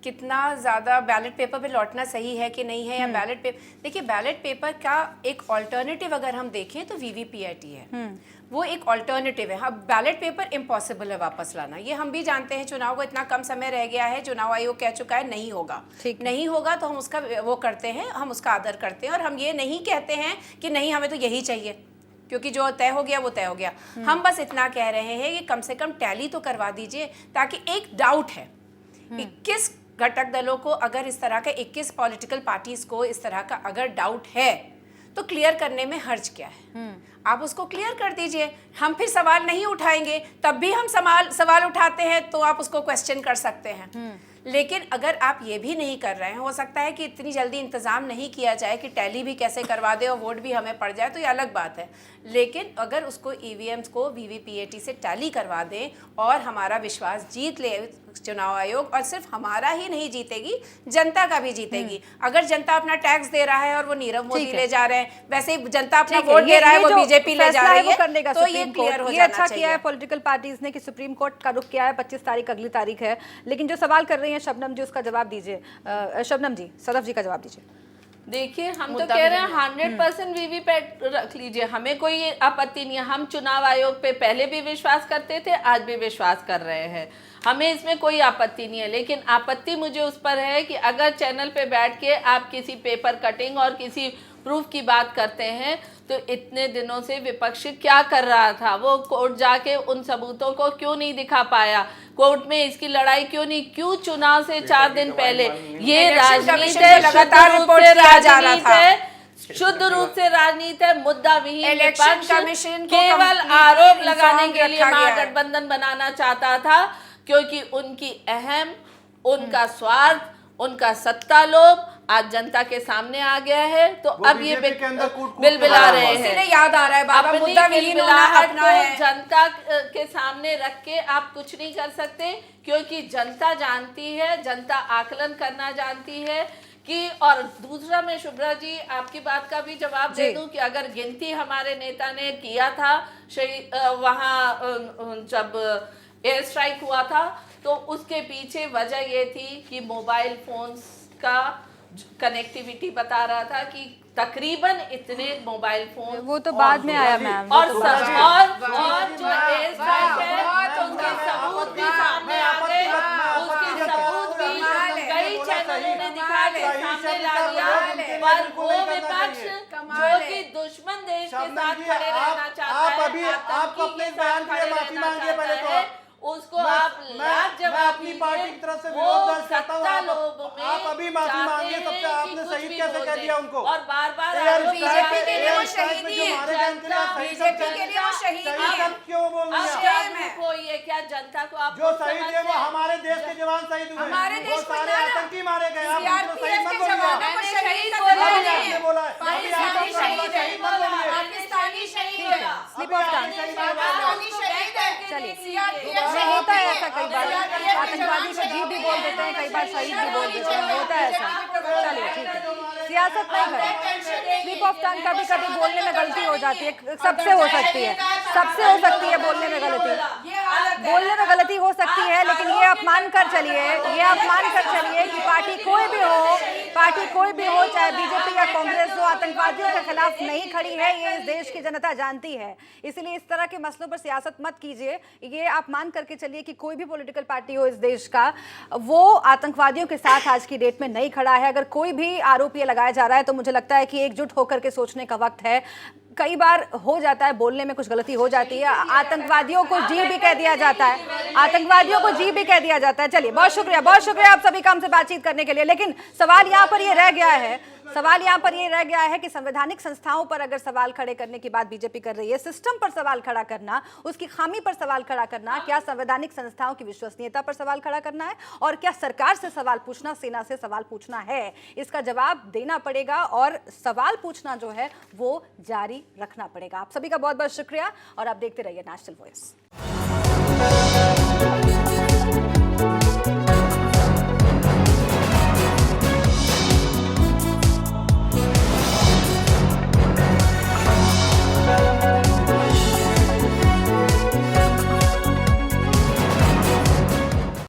कितना ज़्यादा बैलेट पेपर पे लौटना सही है कि नहीं है, या बैलेट पेपर, देखिए बैलेट पेपर का एक ऑल्टरनेटिव अगर हम देखें तो वीवीपीएटी है, वो एक ऑल्टरनेटिव है। अब बैलेट पेपर इम्पॉसिबल है वापस लाना, ये हम भी जानते हैं। चुनाव को इतना कम समय रह गया है, चुनाव आयोग कह चुका है नहीं होगा, नहीं होगा तो हम उसका वो करते हैं, हम उसका आदर करते हैं। और हम ये नहीं कहते हैं कि नहीं हमें तो यही चाहिए, क्योंकि जो तय हो गया वो तय हो गया। हम बस इतना कह रहे हैं कि कम से कम टैली तो करवा दीजिए, ताकि एक डाउट है 21 घटक दलों को, अगर इस तरह का 21 पॉलिटिकल पार्टीज को इस तरह का अगर डाउट है तो क्लियर करने में हर्ज क्या है? आप उसको क्लियर कर दीजिए, हम फिर सवाल नहीं उठाएंगे। तब भी हम सवाल उठाते हैं तो आप उसको क्वेश्चन कर सकते हैं। लेकिन अगर आप ये भी नहीं कर रहे हैं, हो सकता है कि इतनी जल्दी इंतज़ाम नहीं किया जाए कि टैली भी कैसे करवा दे और वोट भी हमें पड़ जाए, तो ये अलग बात है। लेकिन अगर उसको ईवीएम्स को वीवीपीएटी से टैली करवा दें और हमारा विश्वास जीत ले चुनाव आयोग, और सिर्फ हमारा ही नहीं जीतेगी, जनता का भी जीतेगी। अगर जनता अपना टैक्स दे रहा है और वो नीरव मोदी ले जा रहे हैं, वैसे ही जनता अपना वोट दे रहा है, वो बीजेपी ले जा रही है, तो ये क्लियर हो ये जाना अच्छा किया है चाहिए। पॉलिटिकल पार्टीज ने कि सुप्रीम कोर्ट का रुख किया है। 25 तारीख अगली तारीख है। लेकिन जो सवाल कर रही हैं शबनम जी, उसका जवाब दीजिए। शबनम जी, सदफ जी का जवाब दीजिए। देखिए हम तो कह रहे हैं 100% वीवीपैट रख लीजिए, हमें कोई आपत्ति नहीं है। हम चुनाव आयोग पे पहले भी विश्वास करते थे, आज भी विश्वास कर रहे हैं, हमें इसमें कोई आपत्ति नहीं है। लेकिन आपत्ति मुझे उस पर है कि अगर चैनल पे बैठ के आप किसी पेपर कटिंग और किसी प्रूफ की बात करते हैं, तो इतने दिनों से विपक्ष क्या कर रहा था? वो कोर्ट जाके उन सबूतों को क्यों नहीं दिखा पाया? कोर्ट में इसकी लड़ाई क्यों नहीं? क्यों चुनाव से 4 दिन पहले? ये राजनीति है, लगातार रिपोर्ट किया जा रहा था। शुद्ध रूप से राजनीति है, मुद्दा विहीन इलेक्शन विपक्ष कमीशन को केवल completely आरोप लगाने informed के लिए रखा गया है। महागठबंधन बनाना चाहता था, क्योंकि उनकी अहम, उनका स्वार्थ, उनका सत्ता लोभ आज जनता के सामने आ गया है। तो अब ये बिलबिला रहे हैं। इसीलिए याद आ रहा है बाबा, अपनी मुद्दा विहीन होना बिलबिलाहट अपना को है। जनता के सामने रख के आप कुछ नहीं कर सकते, क्योंकि जनता जानती है, जनता आकलन करना जानती है कि। और दूसरा, मैं शुभ्रा जी आपकी बात का भी जवाब दे दूं कि अगर गिनती हमारे नेता ने किया था वहाँ जब एयर स्ट्राइक हुआ था, तो उसके पीछे वजह ये थी कि मोबाइल फोन्स का कनेक्टिविटी बता रहा था कि तकरीबन इतने मोबाइल फोन, वो तो बाद में आया मैम। और जो एयर स्ट्राइक है उसके सबूत भी सामने आ गए, उसके सबूत भी कई चैनलों ने दिखा के सामने ला दिया। पर वो विपक्ष जो कि दुश्मन देश के साथ खड़े रहना चाहता है, आतंकी के साथ खड़े रहना चाहता है, उसको आप लाजवाब अपनी पार्टी की तरफ से विरोध दर्ज करता हूँ। आप अभी माफी मांगे, तब से आपने शहीद कैसे कह दिया उनको? और बार-बार बीजेपी के लिए वो शहीद नहीं है, मारे गए उनके लिए आप शहीद शब्द बीजेपी के लिए वो शहीद नहीं है। क्यों बोल रही हैं? shame है। को ये क्या जनता को आप जो शहीद है वो हमारे देश के जवान शहीद हुए, हमारे वो देश में सारे ना आतंकी मारे गए। आप उनको शहीद सीआरपीएफ मत के बोलिए। जवानों को मैंने शहीद शहीद का बोला दर्जा नहीं नहीं आपने है। बोला है, अभी आप पाकिस्तानी शहीद है, शहीद मत बोलिए। पाकिस्तानी शहीद है, स्लिप ऑफ टंग। पाकिस्तानी शहीद है। चलिए। सीआरपीएफ नहीं, शहीद होता है है। ऐसा कई बार, आतंकवादी को जी भी बोल देते हैं, कई बार शहीद भी बोल देते हैं, होता है ऐसा। चलिए ठीक है, सियासत नहीं करें। स्लिप ऑफ टंग कभी कभी बोलने में गलती हो जाती है, सबसे हो सकती है, सबसे हो सकती है बोलने में गलती, बोलने में गलती हो सकती है, लेकिन ये आप मान कर चलिए, ये आप मान कर चलिए कि पार्टी कोई भी हो, चाहे बीजेपी या कांग्रेस, जो आतंकवादियों के खिलाफ नहीं खड़ी है, ये इस देश की जनता जानती है। इसलिए इस तरह के मसलों पर सियासत मत कीजिए। ये आप मान करके चलिए कि कोई भी पॉलिटिकल पार्टी हो इस देश का, वो आतंकवादियों के साथ आज की डेट में नहीं खड़ा है। अगर कोई भी आरोप ये लगाया जा रहा है तो मुझे लगता है कि एकजुट होकर के सोचने का वक्त है। कई बार हो जाता है, बोलने में कुछ गलती हो जाती है, आतंकवादियों को जी भी कह दिया जाता है, आतंकवादियों को जी भी कह दिया जाता है। चलिए, बहुत शुक्रिया आप सभी का हमसे बातचीत करने के लिए। लेकिन सवाल यहाँ पर ये रह गया है कि संवैधानिक संस्थाओं पर अगर सवाल खड़े करने की बात बीजेपी कर रही है, सिस्टम पर सवाल खड़ा करना, उसकी खामी पर सवाल खड़ा करना, क्या संवैधानिक संस्थाओं की विश्वसनीयता पर सवाल खड़ा करना है, और क्या सरकार से सवाल पूछना, सेना से सवाल पूछना है? इसका जवाब देना पड़ेगा और सवाल पूछना जो है वो जारी रखना पड़ेगा। आप सभी का बहुत बहुत शुक्रिया और आप देखते रहिए नेशनल वॉइस।